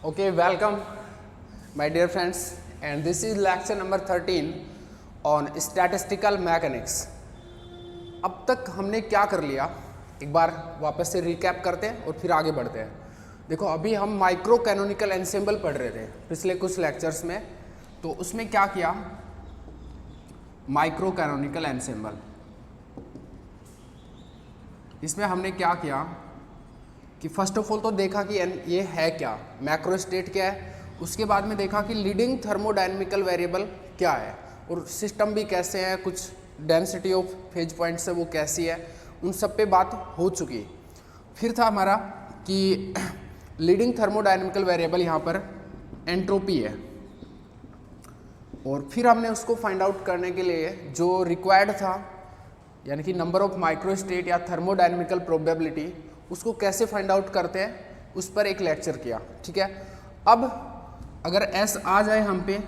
Okay, welcome, my dear friends, and this is lecture number 13 on statistical mechanics. अब तक हमने क्या कर लिया, एक बार वापस से रिकैप करते हैं और फिर आगे बढ़ते हैं। देखो, अभी हम माइक्रो कैनोनिकल एंसेंबल पढ़ रहे थे पिछले कुछ लेक्चर्स में, तो उसमें क्या किया, माइक्रो कैनोनिकल एंसेंबल, इसमें हमने क्या किया कि फर्स्ट ऑफ ऑल तो देखा कि ये है क्या, मैक्रो स्टेट क्या है, उसके बाद में देखा कि लीडिंग थर्मोडायनेमिकल वेरिएबल क्या है और सिस्टम भी कैसे है, कुछ डेंसिटी ऑफ फेज पॉइंट से वो कैसी है, उन सब पे बात हो चुकी। फिर था हमारा कि लीडिंग थर्मोडायनेमिकल वेरिएबल यहाँ पर एंट्रोपी है, और फिर हमने उसको फाइंड आउट करने के लिए जो रिक्वायर्ड था, यानी कि नंबर ऑफ माइक्रो स्टेट या थर्मोडायनेमिकल प्रोबेबिलिटी, उसको कैसे फाइंड आउट करते हैं उस पर एक लेक्चर किया। ठीक है, अब अगर एस आ जाए हम पे,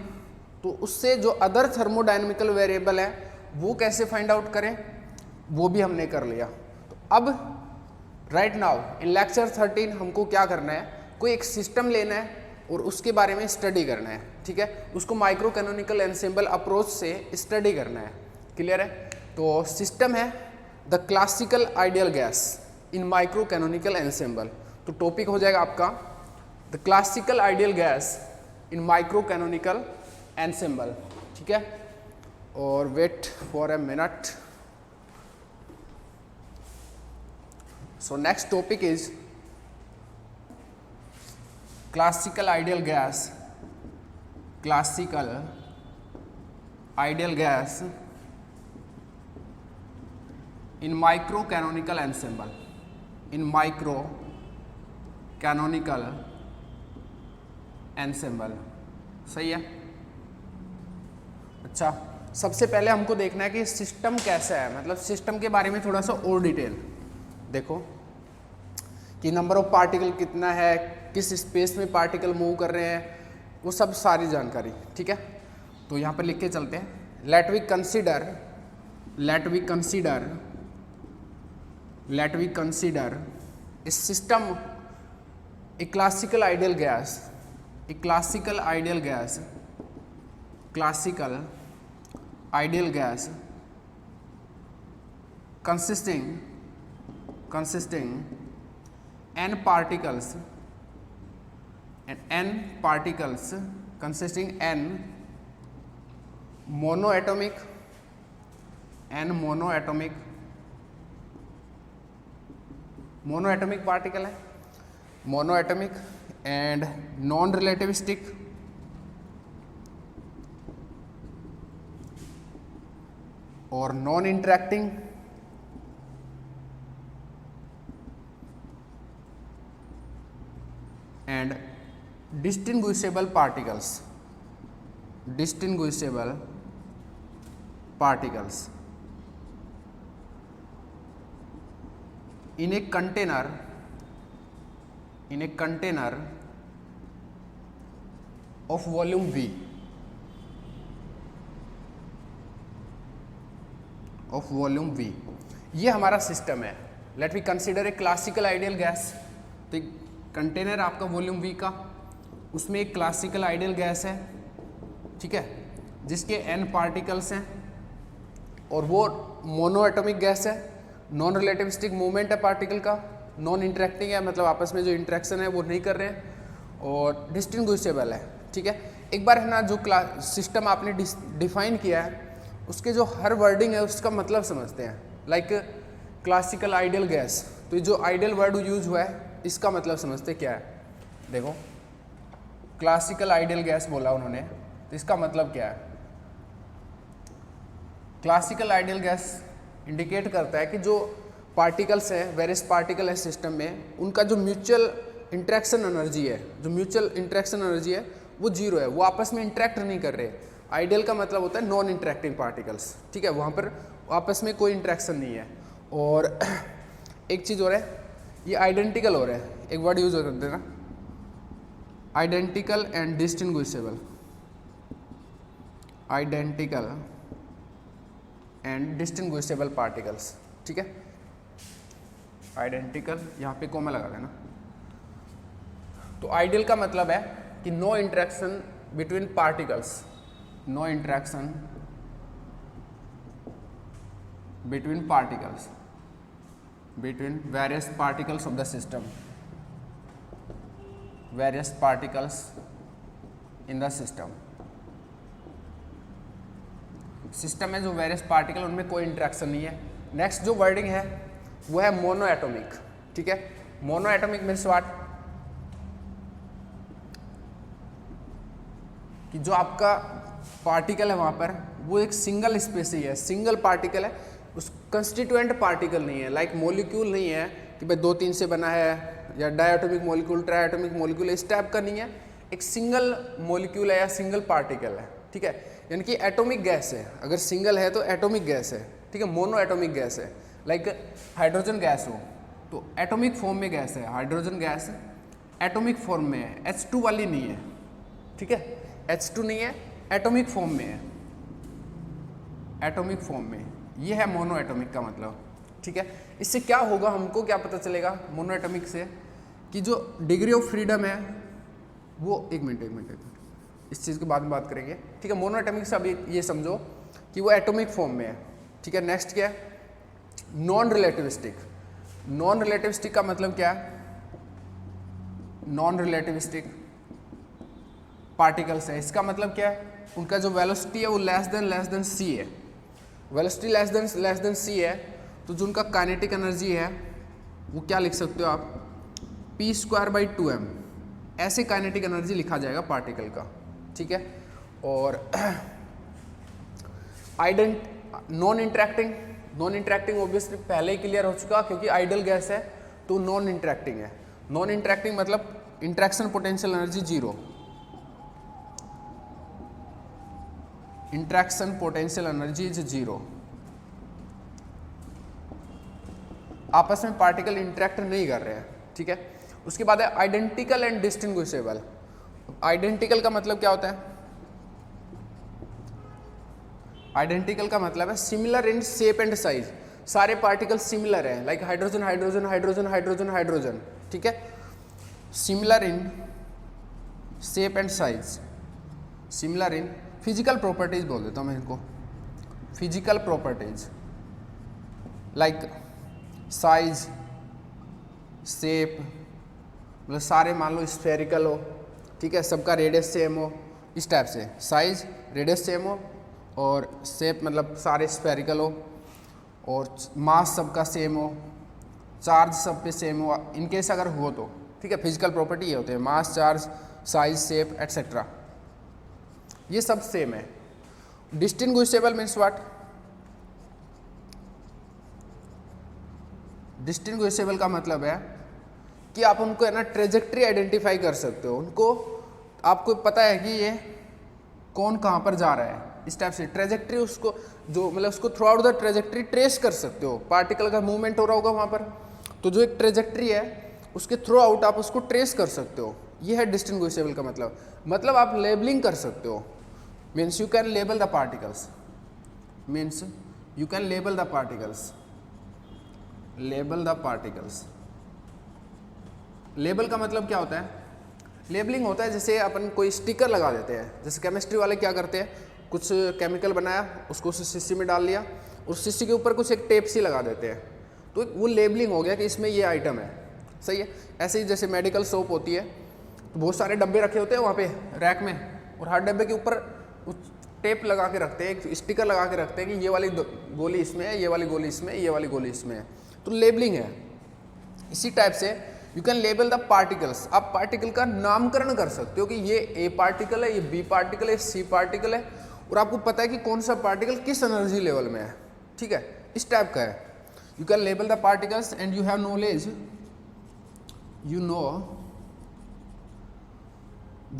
तो उससे जो अदर थर्मोडायनेमिकल वेरिएबल है वो कैसे फाइंड आउट करें, वो भी हमने कर लिया। तो अब राइट नाउ इन लेक्चर 13 हमको क्या करना है, कोई एक सिस्टम लेना है और उसके बारे में स्टडी करना है। ठीक है, उसको माइक्रो कैनोनिकल एंसेंबल अप्रोच से स्टडी करना है। क्लियर है? तो सिस्टम है the classical ideal gas in micro canonical ensemble. तो टॉपिक हो जाएगा आपका the classical ideal gas in micro canonical ensemble. ठीक है, और wait for a minute. So next topic is classical ideal gas, classical ideal gas in micro canonical ensemble, in micro canonical ensemble। सही है? अच्छा, सबसे पहले हमको देखना है कि सिस्टम कैसा है, मतलब सिस्टम के बारे में थोड़ा सा और डिटेल देखो कि नंबर ऑफ पार्टिकल कितना है, किस स्पेस में पार्टिकल मूव कर रहे हैं, वो सब सारी जानकारी। ठीक है, तो यहाँ पर लिख के चलते हैं। Let we consider a system, a classical ideal gas consisting n particles consisting n monoatomic particle है, मोनोएटॉमिक एंड नॉन रिलेटिविस्टिक और non interacting and distinguishable particles in a container of volume V, ये हमारा system है। Let we consider a classical ideal gas. तो एक container आपका volume V का, उसमें एक क्लासिकल आइडियल गैस है, ठीक है, जिसके n पार्टिकल्स हैं और वो मोनोएटॉमिक गैस है, नॉन रिलेटिविस्टिक मूवमेंट है पार्टिकल का, नॉन इंटरेक्टिंग है, मतलब आपस में जो इंटरेक्शन है वो नहीं कर रहे हैं, और डिस्टिंग्विशेबल है। ठीक है, एक बार है ना, जो सिस्टम आपने डिफाइन किया है उसके जो हर वर्डिंग है उसका मतलब समझते हैं। लाइक क्लासिकल आइडियल गैस, तो जो आइडियल वर्ड यूज हुआ है इसका मतलब समझते क्या है। देखो, क्लासिकल आइडियल गैस बोला उन्होंने, तो इसका मतलब क्या है। क्लासिकल आइडियल गैस इंडिकेट करता है कि जो पार्टिकल्स हैं, वेरियस पार्टिकल है सिस्टम में, उनका जो म्यूचुअल इंटरेक्शन एनर्जी है वो जीरो है, वो आपस में इंटरेक्ट नहीं कर रहे। आइडियल का मतलब होता है नॉन इंटरेक्टिंग पार्टिकल्स। ठीक है, वहाँ पर आपस में कोई इंटरेक्शन नहीं है। और एक चीज़ हो रहा है, ये आइडेंटिकल हो रहा है, एक वर्ड यूज कर देना, identical and distinguishable, identical and distinguishable particles. ठीक है, आइडेंटिकल, यहाँ पे कोमा लगा देना, तो आइडियल का मतलब है कि no interaction between particles, no interaction between particles, between various particles of the system, various particles in the system. System में जो वेरियस पार्टिकल उनमें कोई इंटरेक्शन नहीं है. नेक्स्ट जो वर्डिंग है वो है मोनो एटॉमिक. ठीक है, मोनो एटॉमिक मीन्स व्हाट, कि जो आपका पार्टिकल है वहां पर वो एक सिंगल स्पेसी है, सिंगल पार्टिकल है, उस कंस्टिट्यूएंट पार्टिकल नहीं है, लाइक मॉलिक्यूल नहीं है कि भाई 2-3 से बना है या डायटोमिक मॉलिक्यूल, ट्राइएटोमिक मॉलिक्यूल, इस टाइप का नहीं है. एक सिंगल मॉलिक्यूल है या सिंगल पार्टिकल है. ठीक है, यानी कि एटॉमिक गैस है. अगर सिंगल है तो एटॉमिक गैस है. ठीक है, मोनो एटॉमिक गैस है. लाइक हाइड्रोजन गैस हो तो एटॉमिक फॉर्म में गैस है, हाइड्रोजन गैस एटॉमिक फॉर्म में है, H2 वाली नहीं है. ठीक है, H2 नहीं है, एटॉमिक फॉर्म में है, एटॉमिक फॉर्म में. ये है मोनो एटॉमिक का मतलब. ठीक है, इससे क्या होगा, हमको क्या पता चलेगा मोनो एटॉमिक से, कि जो डिग्री ऑफ फ्रीडम है वो एक मिनट इस चीज़ के बाद में बात करेंगे. ठीक है, मोनो एटॉमिक से अभी ये समझो कि वो एटॉमिक फॉर्म में है. ठीक है, नेक्स्ट क्या है, नॉन रिलेटिविस्टिक. नॉन रिलेटिविस्टिक का मतलब क्या है, नॉन रिलेटिविस्टिक पार्टिकल्स है. इसका मतलब क्या है, उनका जो वेलोसिटी है वो लेस देन सी है. वेलोसिटी लेस देन सी है तो जो उनका काइनेटिक एनर्जी है वो क्या लिख सकते हो आप, p²/2m. ऐसे काइनेटिक एनर्जी लिखा जाएगा पार्टिकल का. ठीक है, और नॉन इंटरेक्टिंग ऑब्वियसली पहले ही क्लियर हो चुका, क्योंकि आइडियल गैस है तो नॉन इंटरेक्टिंग है. नॉन इंटरेक्टिंग मतलब interaction potential energy zero, interaction potential energy is zero. आपस में पार्टिकल इंटरेक्ट नहीं कर रहे हैं. ठीक है, उसके बाद है आइडेंटिकल एंड डिस्टिंग्विशेबल. आइडेंटिकल का मतलब क्या होता है, आइडेंटिकल का मतलब है similar in shape and size. सारे पार्टिकल सिमिलर हैं, like hydrogen hydrogen hydrogen hydrogen hydrogen. ठीक है, similar in shape and size, similar in physical properties बोल देता हूँ मैं इनको, physical properties like size, shape, मतलब सारे मान लो स्फेरिकल हो. ठीक है, सबका रेडियस सेम हो, इस टाइप से. साइज, रेडियस सेम हो, और शेप मतलब सारे स्फेरिकल हो, और मास सबका सेम हो, चार्ज सब पे सेम हो, इनकेस अगर हो तो. ठीक है, फिजिकल प्रॉपर्टी ये होते हैं, मास, चार्ज, साइज, शेप एटसेट्रा, ये सब सेम है. डिस्टिंग्विशेबल मीन्स व्हाट, डिस्टिंग्विशेबल का मतलब है कि आप उनको है ना ट्रेजेक्ट्री आइडेंटिफाई कर सकते हो. उनको आपको पता है कि ये कौन कहाँ पर जा रहा है, इस टाइप से ट्रेजेक्ट्री उसको जो मतलब उसको through out the trajectory trace कर सकते हो. पार्टिकल का मूवमेंट हो रहा होगा वहाँ पर, तो जो एक ट्रेजेक्ट्री है उसके थ्रू आउट आप उसको ट्रेस कर सकते हो. ये है डिस्टिंग्विशेबल का मतलब आप लेबलिंग कर सकते हो. Means you can label the particles, means you can label the particles, label the particles. Label का मतलब क्या होता है, लेबलिंग होता है जैसे अपन कोई स्टिकर लगा देते हैं. जैसे केमिस्ट्री वाले क्या करते हैं, कुछ केमिकल बनाया, उसको उस शीशी में डाल लिया, उस शीशी के ऊपर कुछ एक टेप सी लगा देते हैं, तो वो लेबलिंग हो गया कि इसमें ये आइटम है. सही है, ऐसे ही जैसे मेडिकल सोप होती है तो बहुत सारे डब्बे रखे होते हैं वहाँ पे रैक में, और हर डब्बे के ऊपर टेप लगा के रखते हैं, एक स्टिकर लगा के रखते हैं कि ये वाली गोली इसमें है, ये वाली गोली इसमें, ये वाली गोली इसमें है. तो लेबलिंग है. इसी टाइप से you can label the particles. आप पार्टिकल का नामकरण कर सकते हो कि ये ए पार्टिकल है, ये बी पार्टिकल है, सी पार्टिकल है, और आपको पता है कि कौन सा पार्टिकल किस एनर्जी लेवल में है. ठीक है, इस टाइप का है. You can label the particles and you have knowledge, you know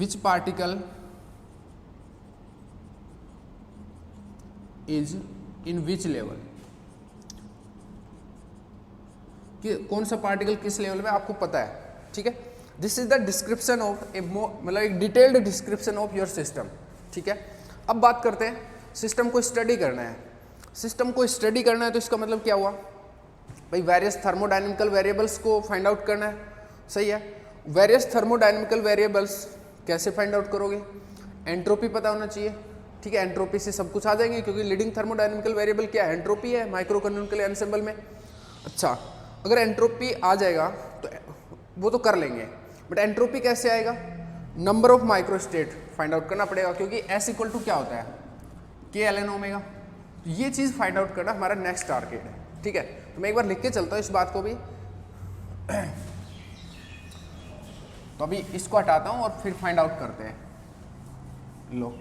which particle is in which level, कि कौन सा पार्टिकल किस लेवल में आपको पता है. ठीक है, this is the description of a मतलब एक detailed description of your system. ठीक है, अब बात करते हैं सिस्टम को स्टडी करना है. सिस्टम को स्टडी करना है तो इसका मतलब क्या हुआ भाई, वेरियस थर्मोडायनेमिकल वेरिएबल्स को फाइंड आउट करना है. सही है, वेरियस थर्मोडायनेमिकल वेरिएबल्स कैसे फाइंड आउट करोगे? एंट्रोपी पता होना चाहिए, ठीक है। एंट्रोपी से सब कुछ आ जाएंगे क्योंकि लीडिंग थर्मोडायनेमिकल वेरिएबल क्या है? एंट्रोपी है माइक्रो कैनोनिकल एनसेंबल में। अच्छा, अगर एंट्रोपी आ जाएगा तो वो तो कर लेंगे, बट एंट्रोपी कैसे आएगा? Number of micro state find out करना पड़ेगा, क्योंकि S इक्वल टू क्या होता है? KLN omega. तो ये चीज़ फाइंड आउट करना हमारा नेक्स्ट टारगेट है, ठीक है। तो मैं एक बार लिख के चलता हूँ इस बात को भी। तो अभी इसको हटाता हूँ और फिर फाइंड आउट करते हैं। लो,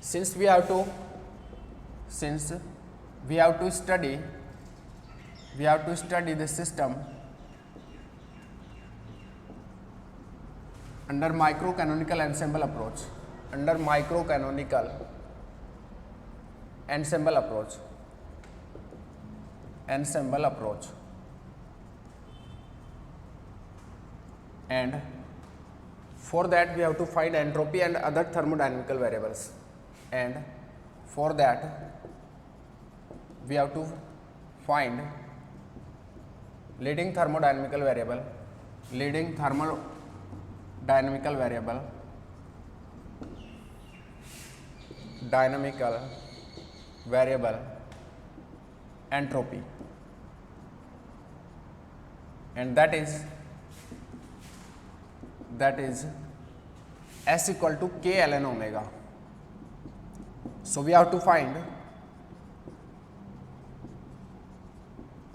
since we have to study the system under microcanonical ensemble approach, and for that we have to find entropy and other thermodynamical variables, and for that we have to find leading thermodynamical variable entropy, and that is S equal to KLN omega. So we have to find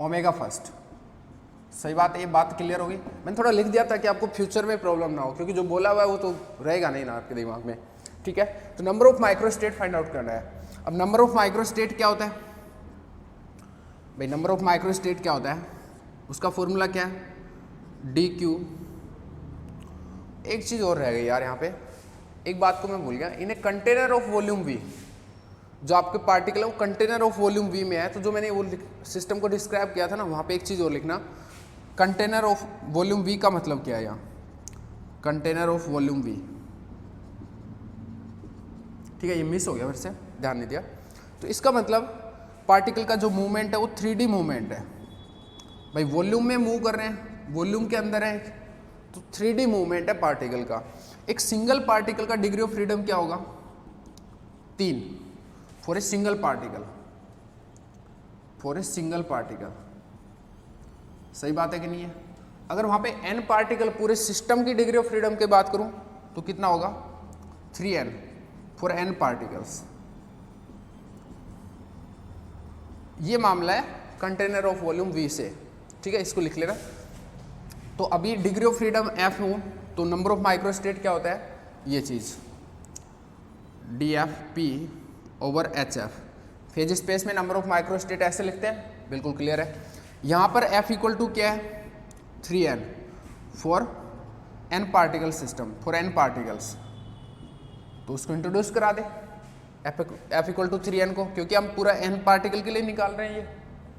omega first. सही बात है, ये बात clear होगी। मैंने थोड़ा लिख दिया ताकि आपको फ्यूचर में प्रॉब्लम ना हो, क्योंकि जो बोला हुआ है वो तो रहेगा नहीं ना आपके दिमाग में, ठीक है। तो number of micro state find out करना है। अब नंबर ऑफ माइक्रो स्टेट क्या होता है भाई? नंबर ऑफ माइक्रो स्टेट क्या होता है? उसका फॉर्मूला क्या है? DQ। एक चीज़ और रह गई यार यहाँ पे, एक बात को मैं भूल गया। इन्हें कंटेनर ऑफ वॉल्यूम V, जो आपके पार्टिकल है वो कंटेनर ऑफ वॉल्यूम V में है। तो जो मैंने वो सिस्टम को डिस्क्राइब किया था ना, वहाँ पे एक चीज़ और लिखना, कंटेनर ऑफ वॉल्यूम V का मतलब क्या है यहाँ? कंटेनर ऑफ वॉल्यूम V, ठीक है। ये मिस हो गया, फिर से ध्यान नहीं दिया। तो इसका मतलब पार्टिकल का जो मूवमेंट है वो 3D मूवमेंट है भाई। वॉल्यूम में मूव कर रहे हैं, वॉल्यूम के अंदर है, तो 3D मूवमेंट है पार्टिकल का। एक सिंगल पार्टिकल का डिग्री ऑफ फ्रीडम क्या होगा? 3 फॉर ए सिंगल पार्टिकल। सही बात है कि नहीं है? अगर वहां पे n पार्टिकल, पूरे सिस्टम की डिग्री ऑफ फ्रीडम की बात करूं तो कितना होगा? 3n for n particles. ये मामला है कंटेनर ऑफ वॉल्यूम V से, ठीक है। इसको लिख लेना। तो अभी डिग्री ऑफ फ्रीडम F हो तो नंबर ऑफ माइक्रो स्टेट क्या होता है? ये चीज़ DFP over HF। Phase space में नंबर ऑफ माइक्रो स्टेट ऐसे लिखते हैं, बिल्कुल क्लियर है। यहाँ पर F इक्वल टू क्या है? 3n for n particle system, for n particles. तो उसको इंट्रोड्यूस करा दे F इक्वल टू 3n को, क्योंकि हम पूरा n पार्टिकल के लिए निकाल रहे हैं ये,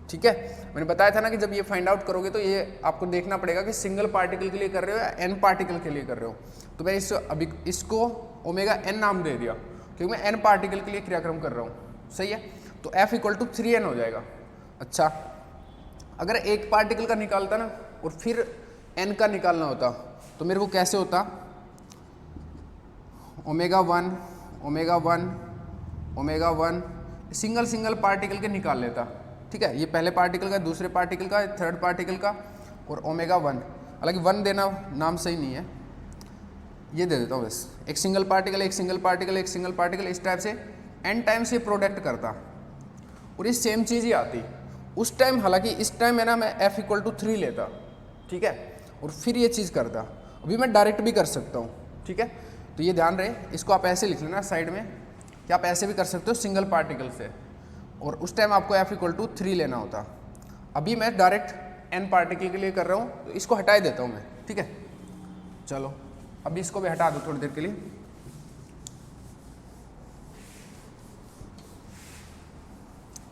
ठीक है। मैंने बताया था ना कि जब ये फाइंड आउट करोगे तो ये आपको देखना पड़ेगा कि सिंगल पार्टिकल के लिए कर रहे हो या n पार्टिकल के लिए कर रहे हो। तो मैं अभी इसको ओमेगा n नाम दे दिया क्योंकि मैं n पार्टिकल के लिए क्रियाक्रम कर रहा हूँ, सही है। तो F इक्वल टू 3n हो जाएगा। अच्छा, अगर एक पार्टिकल का निकालता ना और फिर n का निकालना होता तो मेरे को कैसे होता? ओमेगा 1 सिंगल पार्टिकल के निकाल लेता, ठीक है। ये पहले पार्टिकल का, दूसरे पार्टिकल का, थर्ड पार्टिकल का, और ओमेगा 1। हालांकि 1 देना नाम सही नहीं है, ये दे देता हूँ बस। एक सिंगल पार्टिकल, इस टाइप से n टाइम्स ये प्रोडक्ट करता और ये सेम चीज़ ही आती उस टाइम। हालांकि इस टाइम है ना, मैं F इक्वल टू 3 लेता, ठीक है, और फिर ये चीज़ करता। अभी मैं डायरेक्ट भी कर सकता हूँ, ठीक है। तो ये ध्यान रहे, इसको आप ऐसे लिख लेना साइड में कि आप ऐसे भी कर सकते हो सिंगल पार्टिकल से, और उस टाइम आपको F इक्वल टू 3 लेना होता। अभी मैं डायरेक्ट n पार्टिकल के लिए कर रहा हूँ, तो इसको हटा देता हूँ मैं, ठीक है। चलो अभी इसको भी हटा दो थोड़ी देर के लिए।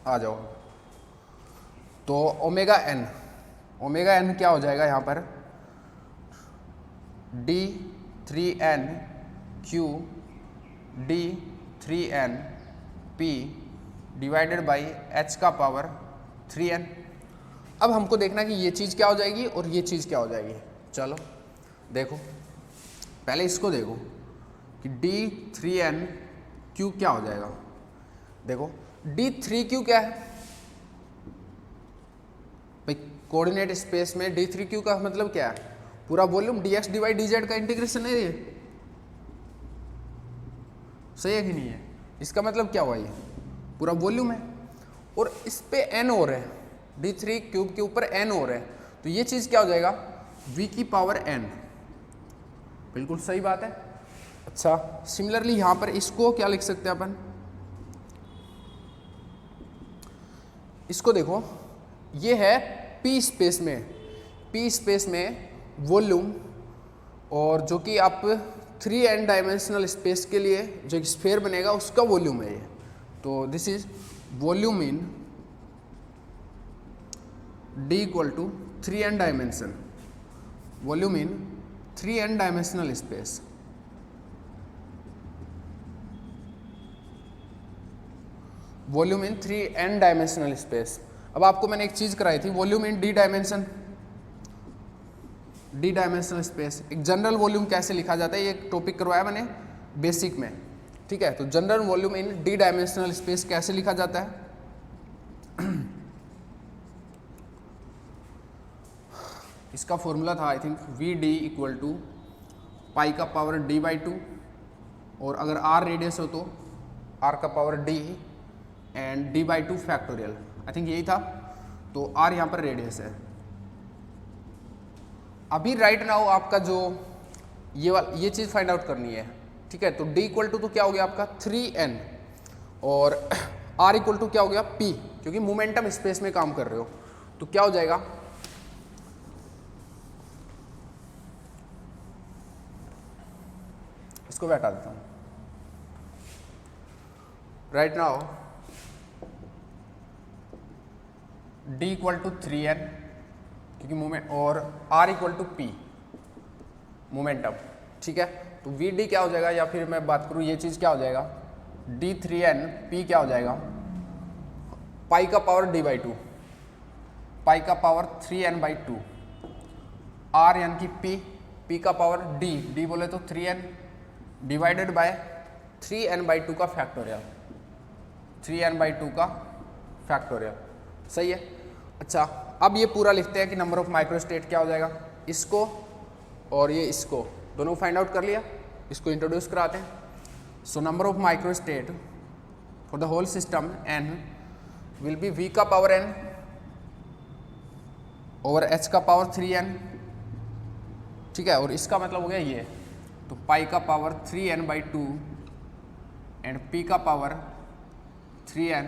आ जाओ। तो ओमेगा n क्या हो जाएगा यहाँ पर? D3n Q D3n P divided by h का पावर 3n। अब हमको देखना कि ये चीज़ क्या हो जाएगी और ये चीज़ क्या हो जाएगी। चलो देखो, पहले इसको देखो कि d3n क्यू क्या हो जाएगा। देखो d3q क्या है भाई, कोऑर्डिनेट स्पेस में d3q का मतलब क्या है, पूरा वॉल्यूम dx dy dz का इंटीग्रेशन है ये, सही है कि नहीं है। इसका मतलब क्या हुआ, ये पूरा वॉल्यूम है और इस पे n और है, d3 क्यूब के ऊपर n और है, तो ये चीज़ क्या हो जाएगा v की पावर n। बिल्कुल सही बात है। अच्छा, सिमिलरली यहाँ पर इसको क्या लिख सकते हैं अपन, इसको देखो, ये है p स्पेस में वॉल्यूम, और जो कि आप 3n डायमेंशनल स्पेस के लिए जो एक स्फीयर बनेगा उसका वॉल्यूम है ये। तो this is volume in d equal to 3n dimension, volume in 3n dimensional space. Volume in 3n dimensional space. अब आपको मैंने एक चीज़ कराई थी, volume in d dimensional space. एक जनरल वॉल्यूम कैसे लिखा जाता है, ये एक टॉपिक करवाया मैंने बेसिक में, ठीक है। तो general volume in d dimensional space कैसे लिखा जाता है, इसका फॉर्मूला था I think v d equal to pi का पावर d/2, और अगर r रेडियस हो तो r का power d and d/2 factorial, I think यही था। तो r यहाँ पर रेडियस है। अभी राइट नाउ आपका जो ये चीज़ फाइंड आउट करनी है, ठीक है। तो d इक्वल टू तो क्या हो गया आपका 3n, और r इक्वल टू क्या हो गया p, क्योंकि मोमेंटम स्पेस में काम कर रहे हो, तो क्या हो जाएगा, इसको मैं हटा देता हूँ। Right now d equal to 3n, क्योंकि मोमेंट, और r equal to p momentum, ठीक है। तो वी डी क्या हो जाएगा, या फिर मैं बात करूँ ये चीज़ क्या हो जाएगा, d3n p क्या हो जाएगा, पाई का पावर d/2, पाई का पावर 3n/2, r यानी कि p का पावर d बोले तो 3n डिवाइडेड बाय 3n/2 का फैक्टोरियल, 3n/2 का फैक्टोरियल, सही है। अच्छा, अब ये पूरा लिखते हैं कि नंबर ऑफ माइक्रोस्टेट क्या हो जाएगा, इसको और ये इसको दोनों फाइंड आउट कर लिया, इसको इंट्रोड्यूस कराते हैं। So number of microstate for the whole system n will be v का पावर n ओवर h का पावर 3n, ठीक है। और इसका मतलब हो गया ये, तो पाई का पावर 3n/2 एंड p का पावर 3n,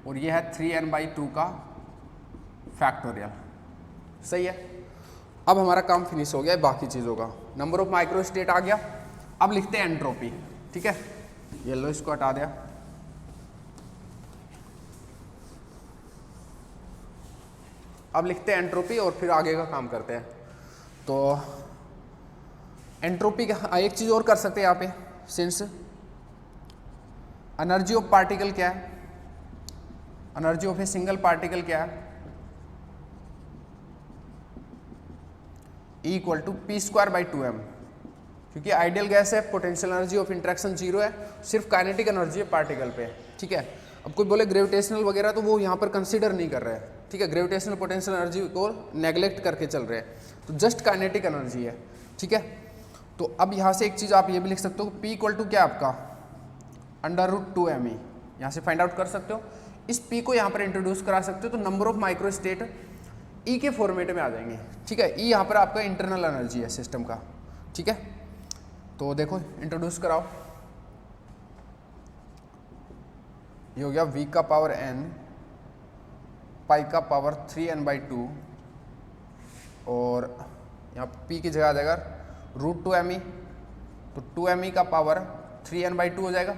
और ये है 3n/2 का फैक्टोरियल, सही है। अब हमारा काम फिनिश हो गया है बाकी चीज़ों का, नंबर ऑफ माइक्रोस्टेट आ गया। अब लिखते हैं एंट्रोपी, ठीक है। येलो इसको हटा दिया। अब लिखते हैं एंट्रोपी और फिर आगे का काम करते हैं। तो एंट्रोपी का एक चीज़ और कर सकते हैं यहाँ पे, सिंस एनर्जी ऑफ पार्टिकल क्या है, energy of a single particle क्या है, E इक्वल टू p²/2m, क्योंकि आइडियल गैस है, पोटेंशियल एनर्जी ऑफ इंट्रैक्शन 0 है, सिर्फ काइनेटिक एनर्जी है पार्टिकल पे, ठीक है। अब कोई बोले ग्रेविटेशनल वगैरह, तो वो यहाँ पर कंसीडर नहीं कर रहे हैं, ठीक है। ग्रेविटेशनल पोटेंशियल एनर्जी को नेग्लेक्ट करके चल रहे हैं, तो जस्ट काइनेटिक एनर्जी है, ठीक है। तो अब यहाँ से एक चीज़ आप ये भी लिख सकते हो, p इक्वल टू क्या आपका √2me, यहाँ से फाइंड आउट कर सकते हो। इस p को यहाँ पर इंट्रोड्यूस करा सकते हो, तो नंबर ऑफ माइक्रोस्टेट E के फॉर्मेट में आ जाएंगे, ठीक है। E यहाँ पर आपका इंटरनल एनर्जी है सिस्टम का, ठीक है। तो देखो इंट्रोड्यूस कराओ, ये हो गया v का पावर n, पाई का पावर 3n/2, और यहाँ p की जगह आ जाएगा √2me, तो 2me का पावर 3n/2 हो जाएगा,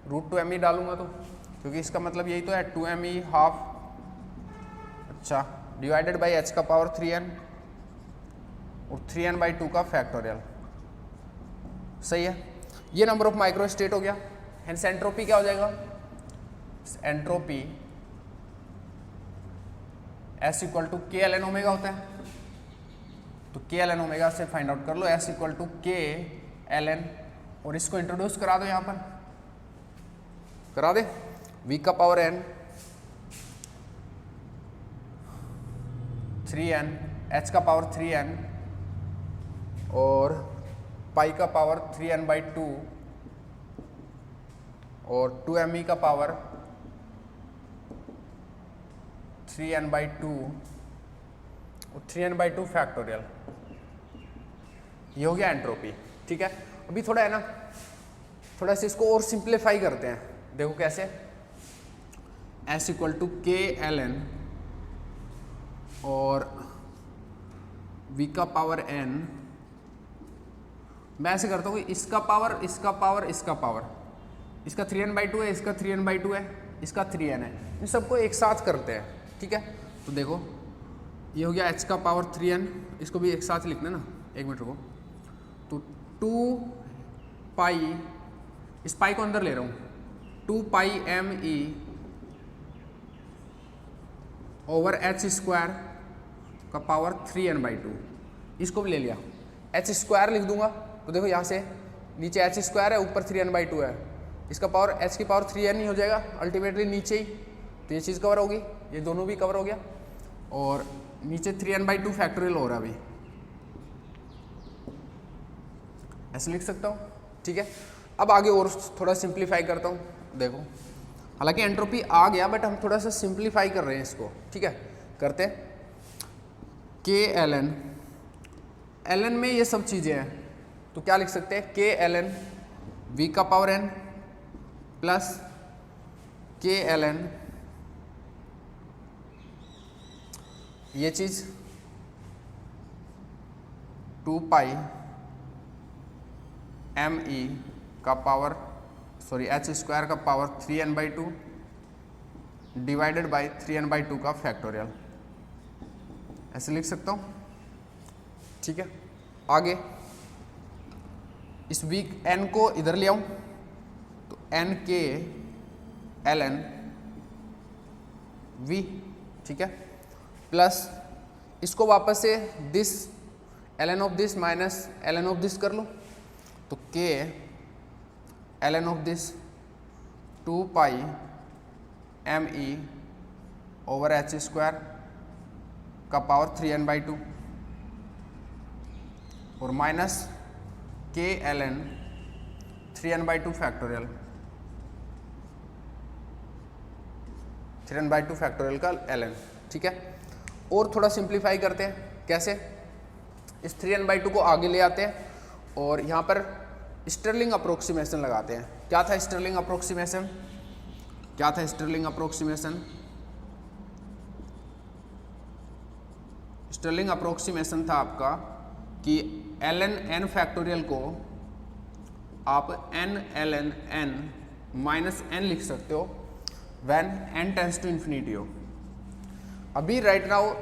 √2me डालूंगा तो, क्योंकि इसका मतलब यही तो है 2me हाफ, अच्छा, डिवाइडेड बाई h का पावर 3n और 3n/2 का फैक्टोरियल, सही है। ये नंबर ऑफ माइक्रोस्टेट हो गया। हेंस एंट्रोपी क्या हो जाएगा, entropy S equal to k l N omega होता है, तो के एल एन ओमेगा से फाइंड आउट कर लो S equal to k l N, और इसको इंट्रोड्यूस करा दो, यहाँ पर करा दे, v का पावर n 3n, h का पावर 3n और पाई का पावर 3n/2 और 2me का पावर 3n/2 और 3n/2 फैक्टोरियल। ये हो गया एंट्रोपी। ठीक है, अभी थोड़ा है ना, थोड़ा सा इसको और सिंप्लीफाई करते हैं। देखो कैसे, S equal to k l N और v का पावर n, मैं ऐसे करता हूँ इसका पावर इसका पावर इसका पावर, इसका 3n/2 है, इसका 3n/2 है, इसका 3n है, इन सबको एक साथ करते हैं। ठीक है, तो देखो ये हो गया h का पावर 3n, इसको भी एक साथ लिखना ना, एक मिनट रुको, तो 2 पाई, इस पाई को अंदर ले रहा हूँ, 2 pi me over h square का पावर 3n/2, इसको भी ले लिया, h स्क्वायर लिख दूंगा, तो देखो यहाँ से नीचे h स्क्वायर है, ऊपर 3n/2 है, इसका पावर h की पावर 3n ही हो जाएगा अल्टीमेटली नीचे ही, तो ये चीज़ कवर होगी, ये दोनों भी कवर हो गया, और नीचे 3n/2 फैक्टोरियल हो रहा है अभी, ऐसे लिख सकता हूँ। ठीक है, अब आगे और थोड़ा सिंप्लीफाई करता हूँ। देखो हालांकि एंट्रोपी आ गया, बट हम थोड़ा सा सिंप्लीफाई कर रहे हैं इसको। ठीक है, करते हैं, के एल एन में ये सब चीज़ें हैं, तो क्या लिख सकते हैं, के एल एन वी का पावर n प्लस के एल एन, ये चीज़ 2 पाई me का पावर h स्क्वायर का power 3n/2 divided by 3n/2 का फैक्टोरियल, ऐसे लिख सकता हूँ। ठीक है, आगे इस वीक n को इधर ले आऊँ, तो n के एल एन वी, ठीक है, प्लस इसको वापस से this l n of this minus l n of this कर लो, तो k l n of this 2 pi me over h square का पावर 3n/2 और minus k l n 3n/2 factorial, 3n/2 factorial का l n. ठीक है, और थोड़ा सिंप्लीफाई करते हैं, कैसे, इस 3n/2 को आगे ले आते हैं और यहाँ पर स्टर्लिंग अप्रोक्सीमेशन लगाते हैं। क्या था स्टर्लिंग अप्रोक्सीमेशन, क्या था स्टर्लिंग अप्रोक्सीमेशन, स्टर्लिंग अप्रोक्सीमेशन था आपका कि ln n फैक्टोरियल को आप n ln n minus n लिख सकते हो when n tends to infinity हो। अभी राइट नाउ